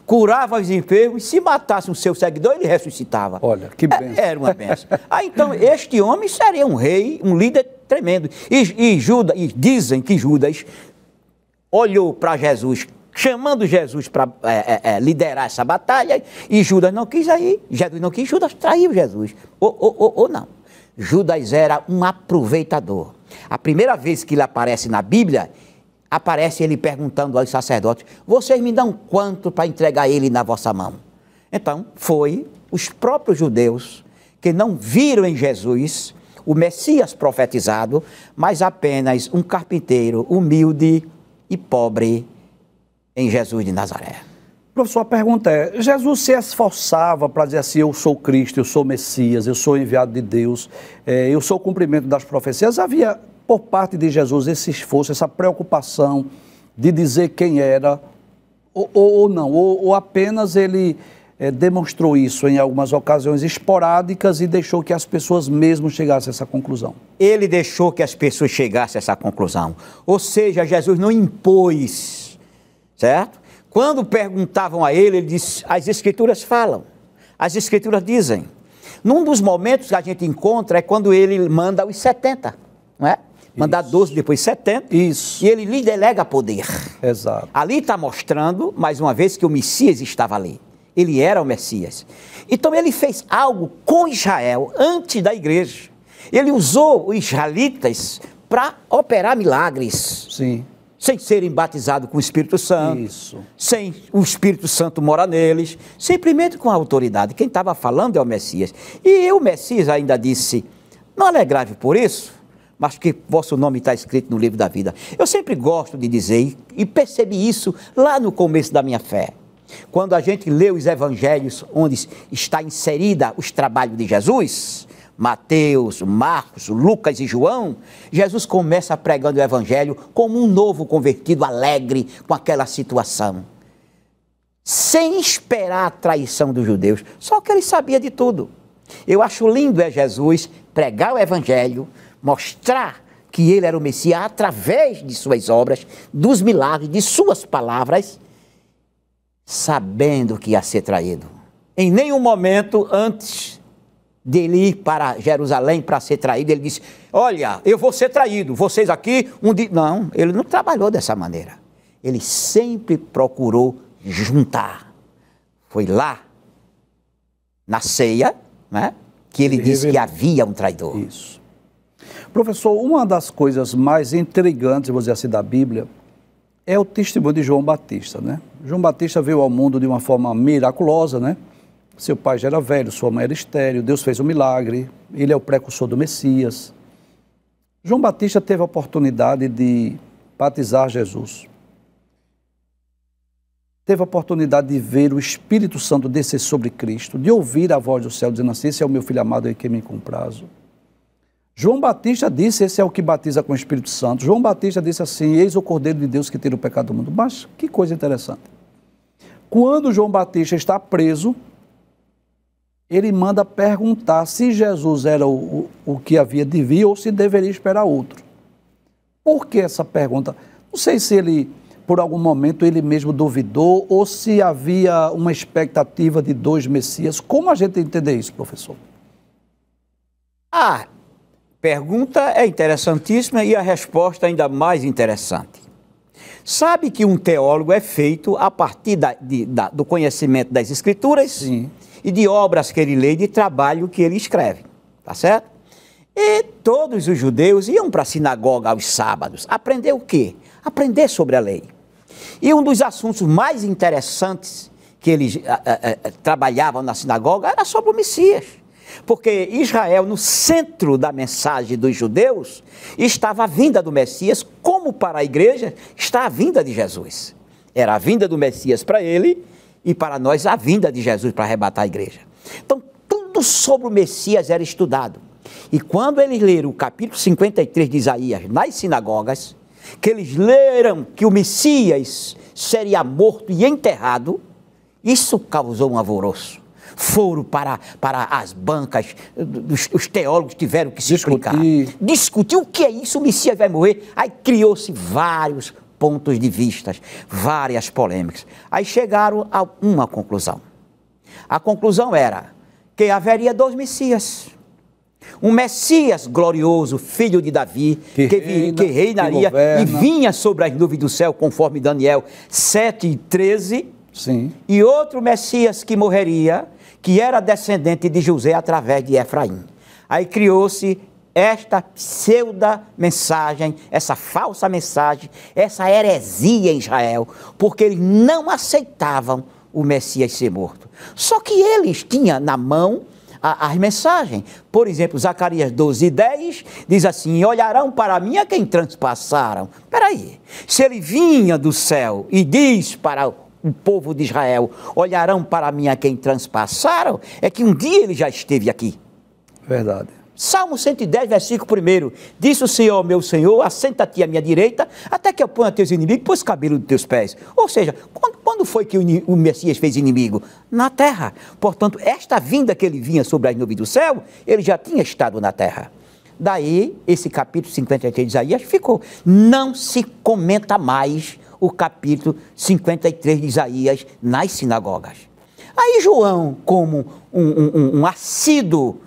curava os enfermos, e se matasse um seu seguidor, ele ressuscitava. Olha, que bênção. Era uma bênção. Então, este homem seria um rei, um líder tremendo. E dizem que Judas olhou para Jesus, chamando Jesus para liderar essa batalha, e Judas não quis aí, Jesus não quis, Judas traiu Jesus, ou não. Judas era um aproveitador. A primeira vez que ele aparece na Bíblia, aparece ele perguntando aos sacerdotes: vocês me dão quanto para entregar ele na vossa mão? Então, foi os próprios judeus que não viram em Jesus o Messias profetizado, mas apenas um carpinteiro humilde e pobre em Jesus de Nazaré. Professor, a pergunta é: Jesus se esforçava para dizer assim: eu sou Cristo, eu sou Messias, eu sou enviado de Deus, eu sou o cumprimento das profecias? Havia, por parte de Jesus, esse esforço, essa preocupação de dizer quem era, ou não? Ou apenas ele demonstrou isso em algumas ocasiões esporádicas e deixou que as pessoas mesmo chegassem a essa conclusão? Ele deixou que as pessoas chegassem a essa conclusão. Ou seja, Jesus não impôs, certo? Quando perguntavam a ele disse: as Escrituras falam, as Escrituras dizem. Num dos momentos que a gente encontra é quando ele manda os 70, não é? Manda 12, depois 70. Isso. E ele lhe delega poder. Exato. Ali está mostrando, mais uma vez, que o Messias estava ali. Ele era o Messias. Então ele fez algo com Israel antes da igreja. Ele usou os israelitas para operar milagres. Sim. sem serem batizados com o Espírito Santo, Isso. sem o Espírito Santo morar neles, simplesmente com a autoridade. Quem estava falando é o Messias. E o Messias ainda disse, não alegrai-vos por isso, mas que vosso nome está escrito no livro da vida. Eu sempre gosto de dizer, e percebi isso lá no começo da minha fé, quando a gente lê os evangelhos onde está inserida os trabalhos de Jesus, Mateus, Marcos, Lucas e João, Jesus começa pregando o evangelho como um novo convertido, alegre com aquela situação, sem esperar a traição dos judeus, só que ele sabia de tudo. Eu acho lindo Jesus pregar o evangelho, mostrar que ele era o Messias através de suas obras, dos milagres, de suas palavras, sabendo que ia ser traído. Em nenhum momento antes dele ir para Jerusalém para ser traído, ele disse, olha, eu vou ser traído, vocês aqui, um dia... Não, ele não trabalhou dessa maneira. Ele sempre procurou juntar. Foi lá, na ceia, né, que ele disse que havia um traidor. Isso. Professor, uma das coisas mais intrigantes, vou dizer assim, da Bíblia, é o testemunho de João Batista, né? João Batista veio ao mundo de uma forma miraculosa, né? Seu pai já era velho, sua mãe era estéril, Deus fez um milagre, ele é o precursor do Messias. João Batista teve a oportunidade de batizar Jesus. Teve a oportunidade de ver o Espírito Santo descer sobre Cristo, de ouvir a voz do céu dizendo assim, esse é o meu filho amado em quem me comprazo. João Batista disse, esse é o que batiza com o Espírito Santo. João Batista disse assim, eis o Cordeiro de Deus que tira o pecado do mundo. Mas que coisa interessante. Quando João Batista está preso, ele manda perguntar se Jesus era o que havia de vir ou se deveria esperar outro. Por que essa pergunta? Não sei se ele, por algum momento, ele mesmo duvidou ou se havia uma expectativa de dois Messias. Como a gente entender isso, professor? A pergunta é interessantíssima e a resposta ainda mais interessante. Sabe que um teólogo é feito a partir do conhecimento das Escrituras? Sim. E de obras que ele lê e de trabalho que ele escreve, tá certo? E todos os judeus iam para a sinagoga aos sábados. Aprender o quê? Aprender sobre a lei. E um dos assuntos mais interessantes que eles trabalhavam na sinagoga era sobre o Messias. Porque Israel, no centro da mensagem dos judeus, estava a vinda do Messias, como para a igreja está a vinda de Jesus. Era a vinda do Messias para ele e para nós a vinda de Jesus para arrebatar a igreja. Então, tudo sobre o Messias era estudado. E quando eles leram o capítulo 53 de Isaías nas sinagogas, que eles leram que o Messias seria morto e enterrado, isso causou um alvoroço. Foram para as bancas, os teólogos tiveram que se explicar. Discutir o que é isso, o Messias vai morrer. Aí criou-se vários pontos de vista, várias polêmicas. Aí chegaram a uma conclusão. A conclusão era que haveria dois Messias. Um Messias glorioso, filho de Davi, que reinaria e vinha sobre as nuvens do céu, conforme Daniel 7:13. Sim. E outro Messias que morreria, que era descendente de José através de Efraim. Aí criou-se esta pseudo-mensagem, essa falsa mensagem, essa heresia em Israel, porque eles não aceitavam o Messias ser morto. Só que eles tinham na mão as mensagens. Por exemplo, Zacarias 12:10 diz assim, olharão para mim a quem transpassaram. Espera aí, se ele vinha do céu e diz para o povo de Israel, olharão para mim a quem transpassaram, é que um dia ele já esteve aqui. Verdade. Salmo 110, versículo 1, disse o Senhor, meu Senhor, assenta-te à minha direita, até que eu ponha teus inimigos por cabelo dos teus pés. Ou seja, quando foi que o Messias fez inimigo? Na terra. Portanto, esta vinda que ele vinha sobre as nuvens do céu, ele já tinha estado na terra. Daí, esse capítulo 53 de Isaías ficou. Não se comenta mais o capítulo 53 de Isaías nas sinagogas. Aí João, como um assíduo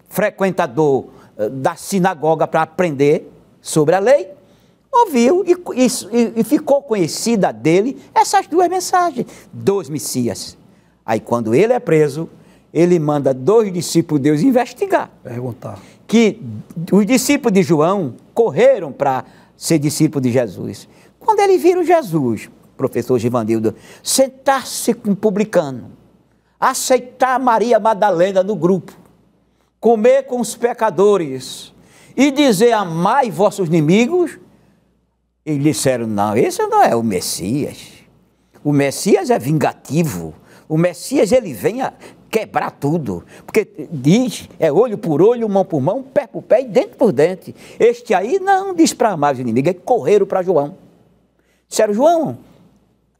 frequentador da sinagoga para aprender sobre a lei, ouviu e ficou conhecida dele essas duas mensagens, dos Messias. Aí quando ele é preso, ele manda 2 discípulos de Deus investigar. Perguntar. Que os discípulos de João correram para ser discípulo de Jesus. Quando eles viram Jesus, professor Givandildo, sentar-se com um publicano, aceitar Maria Madalena no grupo, comer com os pecadores e dizer: amai vossos inimigos, eles disseram: não, esse não é o Messias. O Messias é vingativo. O Messias, ele vem a quebrar tudo. Porque diz, é olho por olho, mão por mão, pé por pé e dente por dente. Este aí não diz para amar os inimigos, eles correram para João. Disseram: João,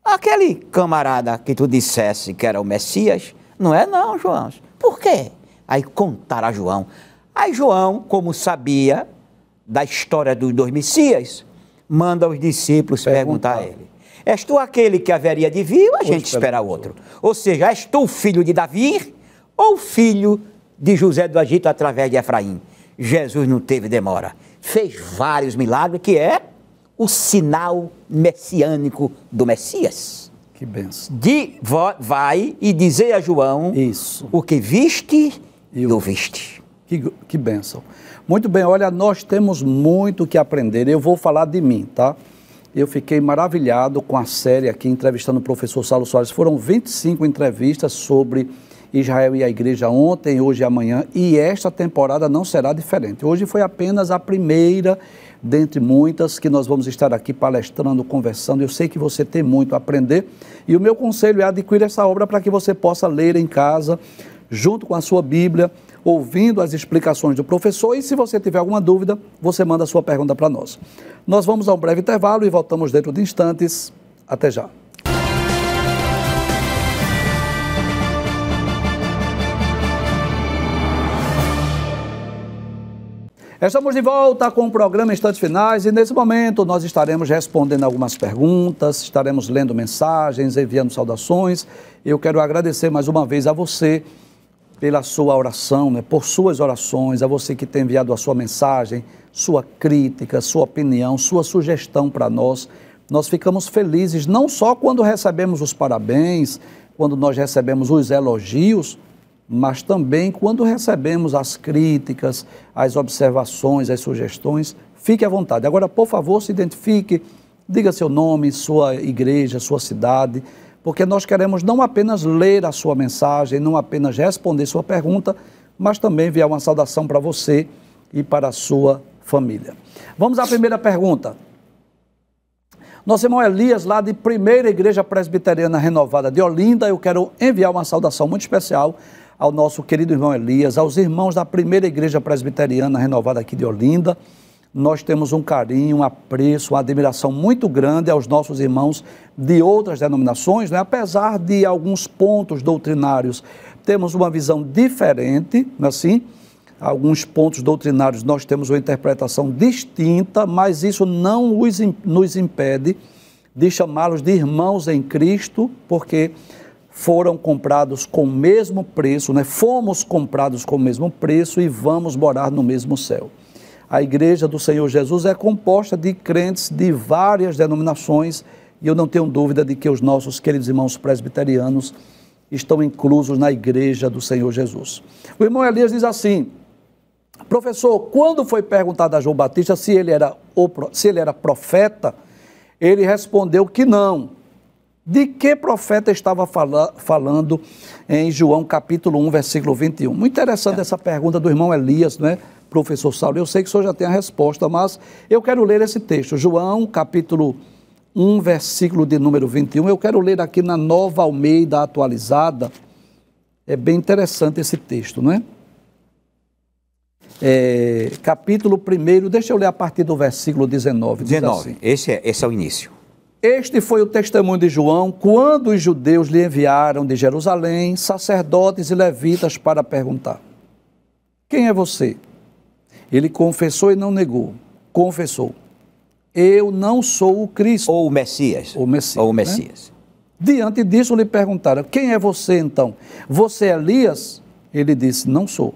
aquele camarada que tu dissesse que era o Messias, não é não, João. Por quê? Aí contaram a João. Aí João, como sabia da história dos dois Messias, manda os discípulos perguntar a ele: és tu aquele que haveria de vir ou a gente espera outro? Ou seja, és tu o filho de Davi ou filho de José do Egito através de Efraim? Jesus não teve demora. Fez vários milagres, que é o sinal messiânico do Messias. Que benção. Vai e dizer a João isso, o que viste e ouviste. Que bênção. Muito bem, olha, nós temos muito que aprender. Eu vou falar de mim, tá? Eu fiquei maravilhado com a série aqui, entrevistando o professor Saulo Soares. Foram 25 entrevistas sobre Israel e a igreja ontem, hoje e amanhã, e esta temporada não será diferente. Hoje foi apenas a primeira dentre muitas que nós vamos estar aqui palestrando, conversando. Eu sei que você tem muito a aprender e o meu conselho é adquirir essa obra para que você possa ler em casa, junto com a sua Bíblia, ouvindo as explicações do professor, e se você tiver alguma dúvida, você manda a sua pergunta para nós. Nós vamos a um breve intervalo e voltamos dentro de instantes. Até já. Estamos de volta com o programa Instantes Finais e nesse momento nós estaremos respondendo algumas perguntas, estaremos lendo mensagens, enviando saudações. Eu quero agradecer mais uma vez a você pela sua oração, né, por suas orações, a você que tem enviado a sua mensagem, sua crítica, sua opinião, sua sugestão para nós. Nós ficamos felizes não só quando recebemos os parabéns, quando nós recebemos os elogios, mas também quando recebemos as críticas, as observações, as sugestões. Fique à vontade. Agora, por favor, se identifique, diga seu nome, sua igreja, sua cidade, porque nós queremos não apenas ler a sua mensagem, não apenas responder sua pergunta, mas também enviar uma saudação para você e para a sua família. Vamos à primeira pergunta. Nosso irmão Elias, lá de Primeira Igreja Presbiteriana Renovada de Olinda, eu quero enviar uma saudação muito especial ao nosso querido irmão Elias, aos irmãos da Primeira Igreja Presbiteriana Renovada aqui de Olinda. Nós temos um carinho, um apreço, uma admiração muito grande aos nossos irmãos de outras denominações, né? Apesar de alguns pontos doutrinários, temos uma visão diferente, não é assim? Alguns pontos doutrinários nós temos uma interpretação distinta, mas isso não nos impede de chamá-los de irmãos em Cristo, porque foram comprados com o mesmo preço, né? Fomos comprados com o mesmo preço e vamos morar no mesmo céu. A Igreja do Senhor Jesus é composta de crentes de várias denominações e eu não tenho dúvida de que os nossos queridos irmãos presbiterianos estão inclusos na Igreja do Senhor Jesus. O irmão Elias diz assim: professor, quando foi perguntado a João Batista se ele era profeta, ele respondeu que não. De que profeta estava falando em João capítulo 1, versículo 21? Muito interessante essa pergunta do irmão Elias, não é, professor Saulo? Eu sei que o senhor já tem a resposta, mas eu quero ler esse texto. João capítulo 1, versículo de número 21. Eu quero ler aqui na Nova Almeida Atualizada. É bem interessante esse texto, não é? Capítulo 1, deixa eu ler a partir do versículo 19. 19, assim. esse é o início. Este foi o testemunho de João quando os judeus lhe enviaram de Jerusalém sacerdotes e levitas para perguntar: quem é você? Ele confessou e não negou. Confessou: eu não sou o Cristo. Ou o Messias. Ou o Messias. Né? Diante disso lhe perguntaram: quem é você então? Você é Elias? Ele disse: não sou.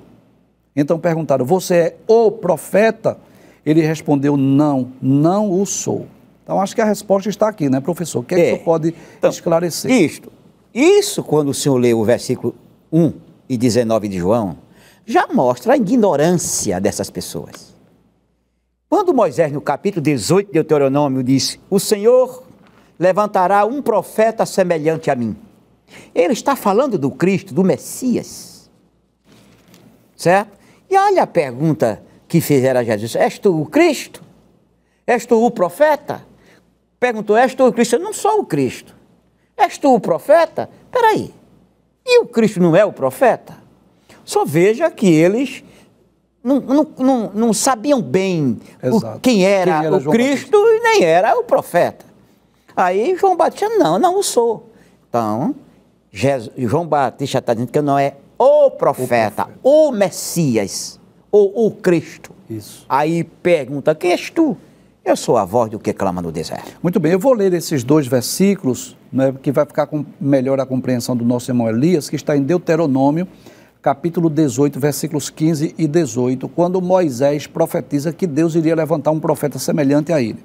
Então perguntaram: você é o profeta? Ele respondeu: não, não o sou. Então, acho que a resposta está aqui, né, professor? O que é que o senhor pode esclarecer? Isso, quando o senhor lê o versículo 1 e 19 de João, já mostra a ignorância dessas pessoas. Quando Moisés, no capítulo 18 de Deuteronômio, disse: o Senhor levantará um profeta semelhante a mim. Ele está falando do Cristo, do Messias. Certo? E olha a pergunta que fizeram a Jesus: és tu o Cristo? És tu o profeta? Perguntou: és tu o Cristo? Eu não sou o Cristo. És tu o profeta? Espera aí. E o Cristo não é o profeta? Só veja que eles não sabiam bem quem era o Cristo e nem era o profeta. Aí João Batista: não sou. Então, João Batista está dizendo que não é o profeta, o Messias, ou o Cristo. Isso. Aí pergunta: quem és tu? Eu sou a voz do que clama no deserto. Muito bem, eu vou ler esses 2 versículos, né, que vai ficar com melhor a compreensão do nosso irmão Elias, que está em Deuteronômio, capítulo 18, versículos 15 e 18, quando Moisés profetiza que Deus iria levantar um profeta semelhante a ele.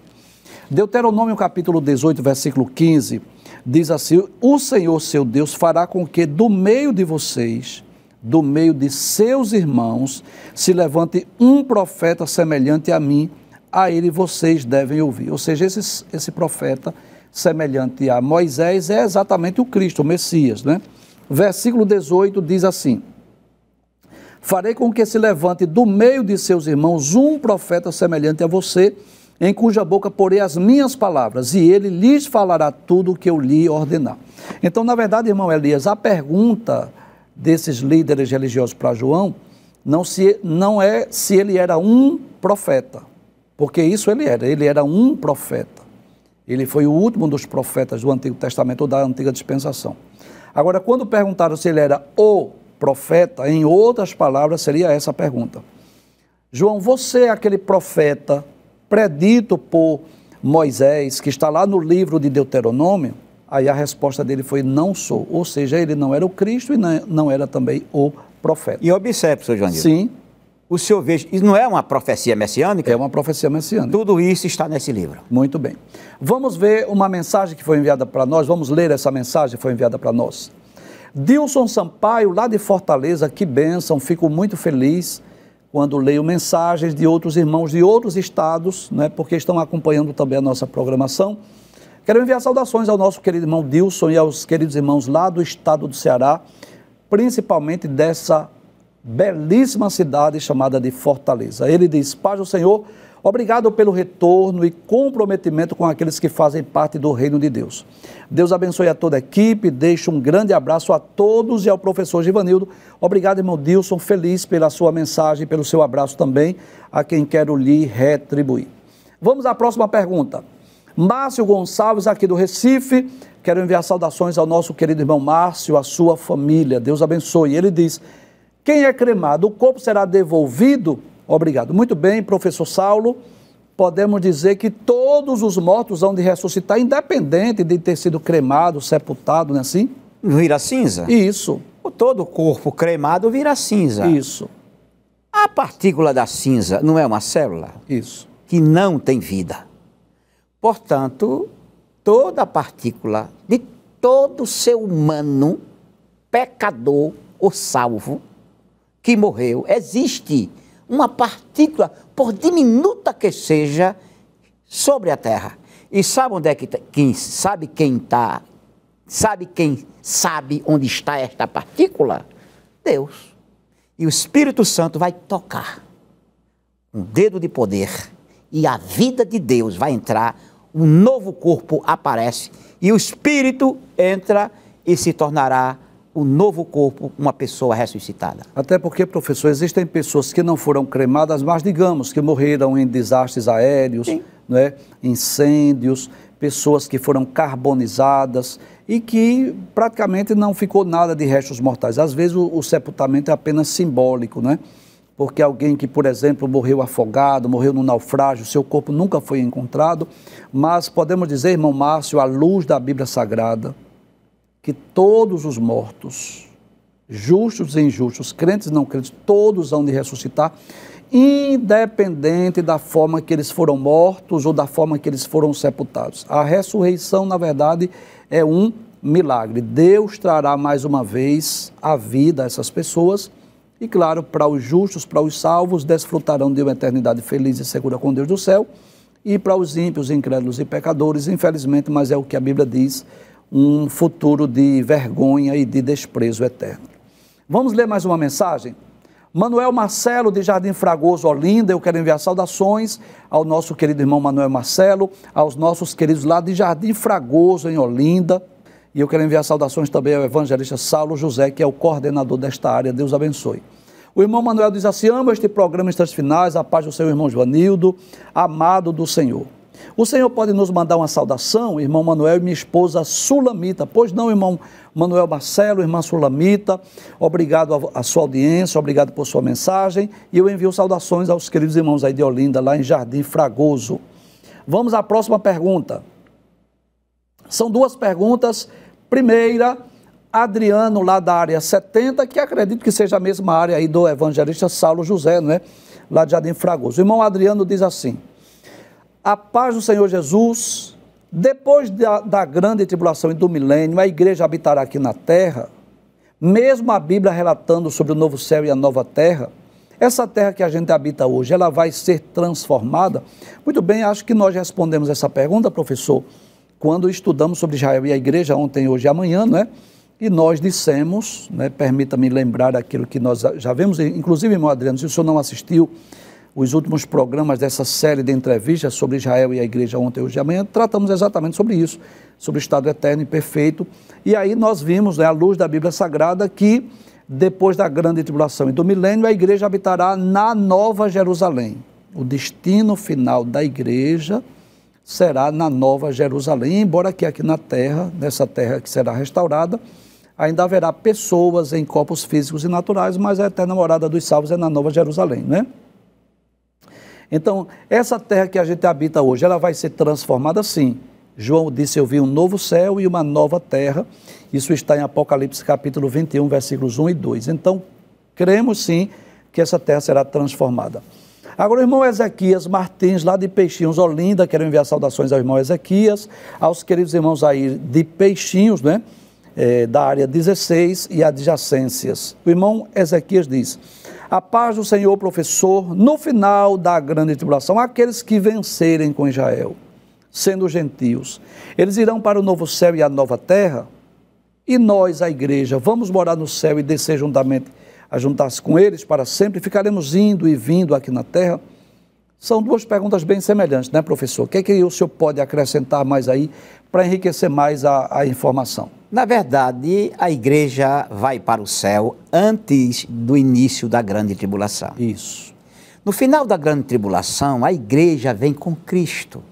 Deuteronômio, capítulo 18, versículo 15, diz assim: o Senhor, seu Deus, fará com que do meio de vocês, do meio de seus irmãos, se levante um profeta semelhante a mim, a ele vocês devem ouvir. Ou seja, esse profeta semelhante a Moisés é exatamente o Cristo, o Messias, né? Versículo 18 diz assim: farei com que se levante do meio de seus irmãos um profeta semelhante a você, em cuja boca porei as minhas palavras, e ele lhes falará tudo o que eu lhe ordenar. Então, na verdade, irmão Elias, a pergunta desses líderes religiosos para João não é se ele era um profeta, porque isso ele era um profeta. Ele foi o último dos profetas do Antigo Testamento ou da Antiga Dispensação. Agora, quando perguntaram se ele era o profeta, em outras palavras, seria essa a pergunta: João, você é aquele profeta predito por Moisés, que está lá no livro de Deuteronômio? Aí a resposta dele foi: não sou. Ou seja, ele não era o Cristo e não era também o profeta. E observe, Sr. Joanildo. Sim. O senhor veja, isso não é uma profecia messiânica? É uma profecia messiânica. Tudo isso está nesse livro. Muito bem. Vamos ver uma mensagem que foi enviada para nós, vamos ler essa mensagem que foi enviada para nós. Dilson Sampaio, lá de Fortaleza, que bênção, fico muito feliz quando leio mensagens de outros irmãos de outros estados, né, porque estão acompanhando também a nossa programação. Quero enviar saudações ao nosso querido irmão Dilson e aos queridos irmãos lá do estado do Ceará, principalmente dessa belíssima cidade chamada de Fortaleza. Ele diz: paz do Senhor, obrigado pelo retorno e comprometimento com aqueles que fazem parte do reino de Deus. Deus abençoe a toda a equipe, deixo um grande abraço a todos e ao professor Givanildo. Obrigado, irmão Dilson, feliz pela sua mensagem, pelo seu abraço também, a quem quero lhe retribuir. Vamos à próxima pergunta. Márcio Gonçalves, aqui do Recife, quero enviar saudações ao nosso querido irmão Márcio, a sua família, Deus abençoe. Ele diz: quem é cremado, o corpo será devolvido? Obrigado. Muito bem, professor Saulo, podemos dizer que todos os mortos hão de ressuscitar, independente de ter sido cremado, sepultado, não é assim? Vira cinza? Isso. Todo corpo cremado vira cinza. Isso. A partícula da cinza não é uma célula? Isso. Que não tem vida. Portanto, toda partícula de todo ser humano, pecador ou salvo, que morreu, existe uma partícula, por diminuta que seja, sobre a Terra. E sabe onde é que quem sabe onde está esta partícula? Deus. E o Espírito Santo vai tocar um dedo de poder e a vida de Deus vai entrar, um novo corpo aparece e o Espírito entra e se tornará o novo corpo, uma pessoa ressuscitada. Até porque, professor, existem pessoas que não foram cremadas, mas digamos que morreram em desastres aéreos, né, incêndios, pessoas que foram carbonizadas e que praticamente não ficou nada de restos mortais. Às vezes o sepultamento é apenas simbólico, né? Porque alguém que, por exemplo, morreu afogado, morreu no naufrágio, seu corpo nunca foi encontrado, mas podemos dizer, irmão Márcio, à luz da Bíblia Sagrada, que todos os mortos, justos e injustos, crentes e não crentes, todos hão de ressuscitar, independente da forma que eles foram mortos ou da forma que eles foram sepultados. A ressurreição, na verdade, é um milagre. Deus trará mais uma vez a vida a essas pessoas E claro, para os justos, para os salvos, desfrutarão de uma eternidade feliz e segura com Deus do céu. E para os ímpios, incrédulos e pecadores, infelizmente, mas é o que a Bíblia diz, um futuro de vergonha e de desprezo eterno. Vamos ler mais uma mensagem? Manuel Marcelo, de Jardim Fragoso, Olinda, eu quero enviar saudações ao nosso querido irmão Manuel Marcelo, aos nossos queridos lá de Jardim Fragoso, em Olinda, e eu quero enviar saudações também ao evangelista Saulo José, que é o coordenador desta área, Deus abençoe. O irmão Manuel diz assim: amo este programa em instantes finais, a paz do seu irmão Joanildo, amado do Senhor. O Senhor pode nos mandar uma saudação, irmão Manuel e minha esposa Sulamita? Pois não, irmão Manuel Marcelo, irmã Sulamita, obrigado à sua audiência, obrigado por sua mensagem, e eu envio saudações aos queridos irmãos aí de Olinda, lá em Jardim Fragoso. Vamos à próxima pergunta. São duas perguntas. Primeira, Adriano, lá da área 70, que acredito que seja a mesma área aí do evangelista Saulo José, não é? Lá de Jardim Fragoso. O irmão Adriano diz assim: a paz do Senhor Jesus, depois da grande tribulação e do milênio, a igreja habitará aqui na terra, mesmo a Bíblia relatando sobre o novo céu e a nova terra. Essa terra que a gente habita hoje, ela vai ser transformada? Muito bem, acho que nós respondemos essa pergunta, professor, quando estudamos sobre Israel e a igreja ontem, hoje e amanhã, não é? E nós dissemos, né, permita-me lembrar aquilo que nós já vimos, inclusive, irmão Adriano, se o senhor não assistiu os últimos programas dessa série de entrevistas sobre Israel e a igreja ontem, hoje e amanhã, tratamos exatamente sobre isso, sobre o estado eterno e perfeito. E aí nós vimos, né, à luz da Bíblia Sagrada, que depois da grande tribulação e do milênio, a igreja habitará na Nova Jerusalém. O destino final da igreja será na Nova Jerusalém, embora que aqui na terra, nessa terra que será restaurada, ainda haverá pessoas em corpos físicos e naturais, mas a eterna morada dos salvos é na Nova Jerusalém, né? Então, essa terra que a gente habita hoje, ela vai ser transformada sim. João disse: eu vi um novo céu e uma nova terra. Isso está em Apocalipse capítulo 21, versículos 1 e 2. Então, cremos sim que essa terra será transformada. Agora, o irmão Ezequias Martins, lá de Peixinhos, Olinda, quero enviar saudações ao irmão Ezequias, aos queridos irmãos aí de Peixinhos, né? Da área 16 e adjacências. O irmão Ezequias diz: a paz do Senhor, professor, no final da grande tribulação, aqueles que vencerem com Israel, sendo gentios, eles irão para o novo céu e a nova terra? E nós, a igreja, vamos morar no céu e descer juntamente a juntar-se com eles para sempre? Ficaremos indo e vindo aqui na terra? São duas perguntas bem semelhantes, né, professor? O que é que o senhor pode acrescentar mais aí para enriquecer mais a informação? Na verdade, a igreja vai para o céu antes do início da grande tribulação. Isso. No final da grande tribulação, a igreja vem com Cristo.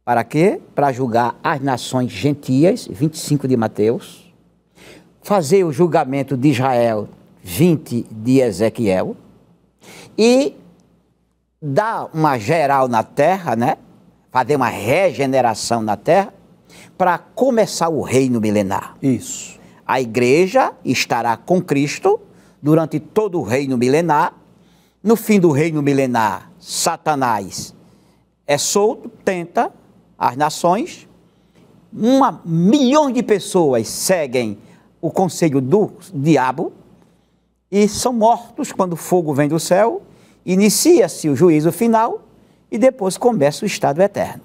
Para quê? Para julgar as nações gentias, 25 de Mateus, fazer o julgamento de Israel, 20 de Ezequiel, e dar uma geral na terra, né? Fazer uma regeneração na terra, para começar o reino milenar. Isso. A igreja estará com Cristo durante todo o reino milenar. No fim do reino milenar, Satanás é solto, tenta as nações. 1 milhão de pessoas seguem o conselho do diabo e são mortos quando o fogo vem do céu. Inicia-se o juízo final e depois começa o estado eterno.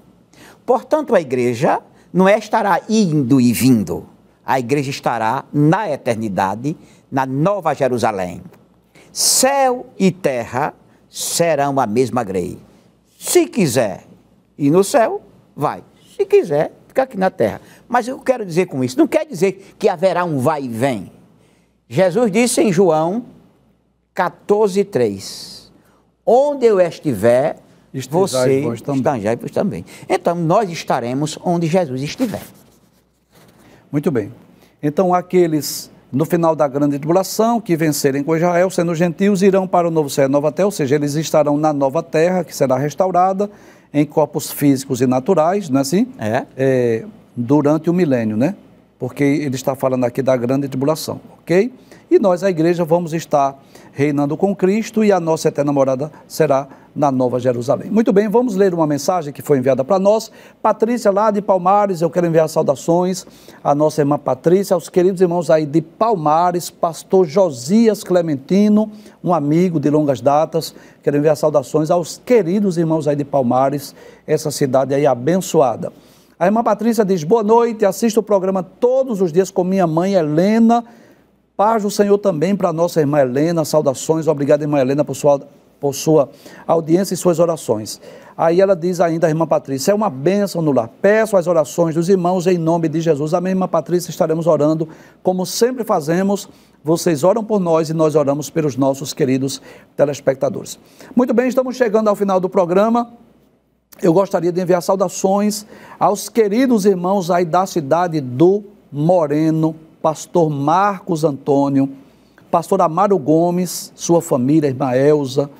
Portanto, a igreja não estará indo e vindo. A igreja estará na eternidade, na Nova Jerusalém. Céu e terra serão a mesma grei. Se quiser ir no céu, vai. Se quiser, fica aqui na terra. Mas eu quero dizer com isso, não quer dizer que haverá um vai e vem. Jesus disse em João 14:3, onde eu estiver, você estará também. Então, nós estaremos onde Jesus estiver. Muito bem. Então, aqueles, no final da grande tribulação, que vencerem com Israel, sendo gentios, irão para o novo céu e nova terra, ou seja, eles estarão na nova terra, que será restaurada, em corpos físicos e naturais, não é assim? Durante o milênio, né? Porque ele está falando aqui da grande tribulação, ok? E nós, a igreja, vamos estar reinando com Cristo e a nossa eterna morada será na Nova Jerusalém. Muito bem, vamos ler uma mensagem que foi enviada para nós. Patrícia, lá de Palmares, eu quero enviar saudações à nossa irmã Patrícia, aos queridos irmãos aí de Palmares, pastor Josias Clementino, um amigo de longas datas. Quero enviar saudações aos queridos irmãos aí de Palmares, essa cidade aí abençoada. A irmã Patrícia diz: boa noite, assisto o programa todos os dias com minha mãe Helena. Paz do Senhor também para a nossa irmã Helena, saudações, obrigado irmã Helena por sua audiência e suas orações. Aí ela diz ainda, a irmã Patrícia, é uma bênção no lar, peço as orações dos irmãos em nome de Jesus. Amém, irmã Patrícia, estaremos orando, como sempre fazemos, vocês oram por nós e nós oramos pelos nossos queridos telespectadores. Muito bem, estamos chegando ao final do programa. Eu gostaria de enviar saudações aos queridos irmãos aí da cidade do Moreno, pastor Marcos Antônio, pastor Amaro Gomes, sua família, irmã Elza,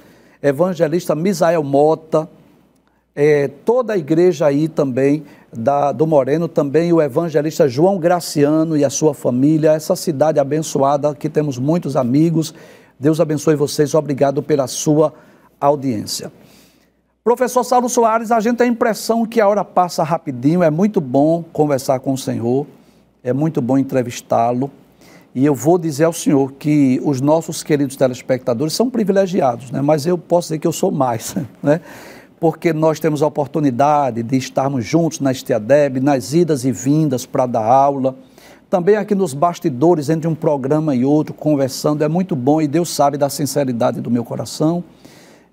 evangelista Misael Mota, toda a igreja aí também do Moreno, também o evangelista João Graciano e a sua família, essa cidade abençoada, que temos muitos amigos. Deus abençoe vocês, obrigado pela sua audiência. Professor Saulo Soares, a gente tem a impressão que a hora passa rapidinho, é muito bom conversar com o senhor, é muito bom entrevistá-lo. E eu vou dizer ao senhor que os nossos queridos telespectadores são privilegiados, né? Mas eu posso dizer que eu sou mais, né? Porque nós temos a oportunidade de estarmos juntos na Estiadeb, nas idas e vindas para dar aula, também aqui nos bastidores, entre um programa e outro, conversando, é muito bom e Deus sabe da sinceridade do meu coração,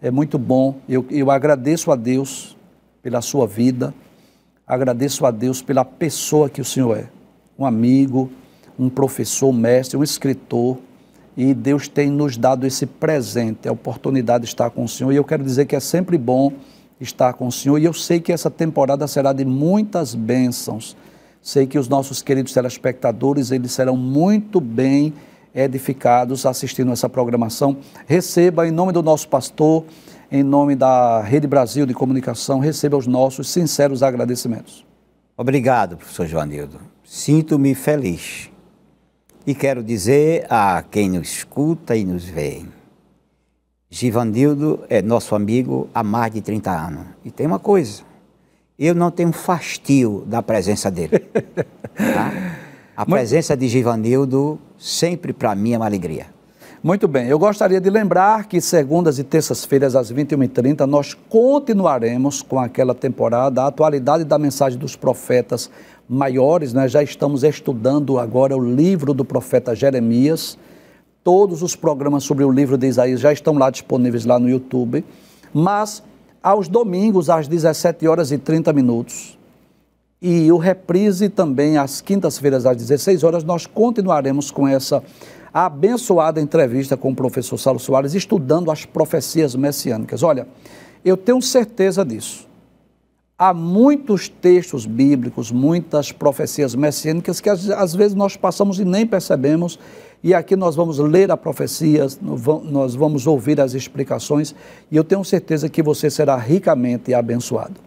é muito bom. Eu agradeço a Deus pela sua vida, agradeço a Deus pela pessoa que o senhor é, um amigo, um professor, um mestre, um escritor, e Deus tem nos dado esse presente, a oportunidade de estar com o Senhor, e eu quero dizer que é sempre bom estar com o Senhor, e eu sei que essa temporada será de muitas bênçãos, sei que os nossos queridos telespectadores, eles serão muito bem edificados assistindo essa programação. Receba, em nome do nosso pastor, em nome da Rede Brasil de Comunicação, receba os nossos sinceros agradecimentos. Obrigado, professor Joanildo. Sinto-me feliz. E quero dizer a quem nos escuta e nos vê, Givanildo é nosso amigo há mais de 30 anos. E tem uma coisa, eu não tenho fastio da presença dele. Tá? A presença de Givanildo sempre para mim é uma alegria. Muito bem, eu gostaria de lembrar que segundas e terças-feiras às 21h30 nós continuaremos com aquela temporada, a atualidade da mensagem dos profetas maiores, né? Já estamos estudando agora o livro do profeta Jeremias, todos os programas sobre o livro de Isaías já estão lá disponíveis lá no YouTube, mas aos domingos às 17h30 e o reprise também às quintas-feiras às 16h, nós continuaremos com essa abençoada entrevista com o professor Saulo Soares, estudando as profecias messiânicas. Olha, eu tenho certeza disso. Há muitos textos bíblicos, muitas profecias messiânicas que às vezes nós passamos e nem percebemos, e aqui nós vamos ler a profecia, nós vamos ouvir as explicações, e eu tenho certeza que você será ricamente abençoado.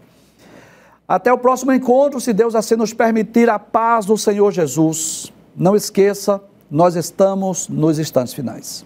Até o próximo encontro, se Deus assim nos permitir, a paz do Senhor Jesus. Não esqueça, nós estamos nos instantes finais.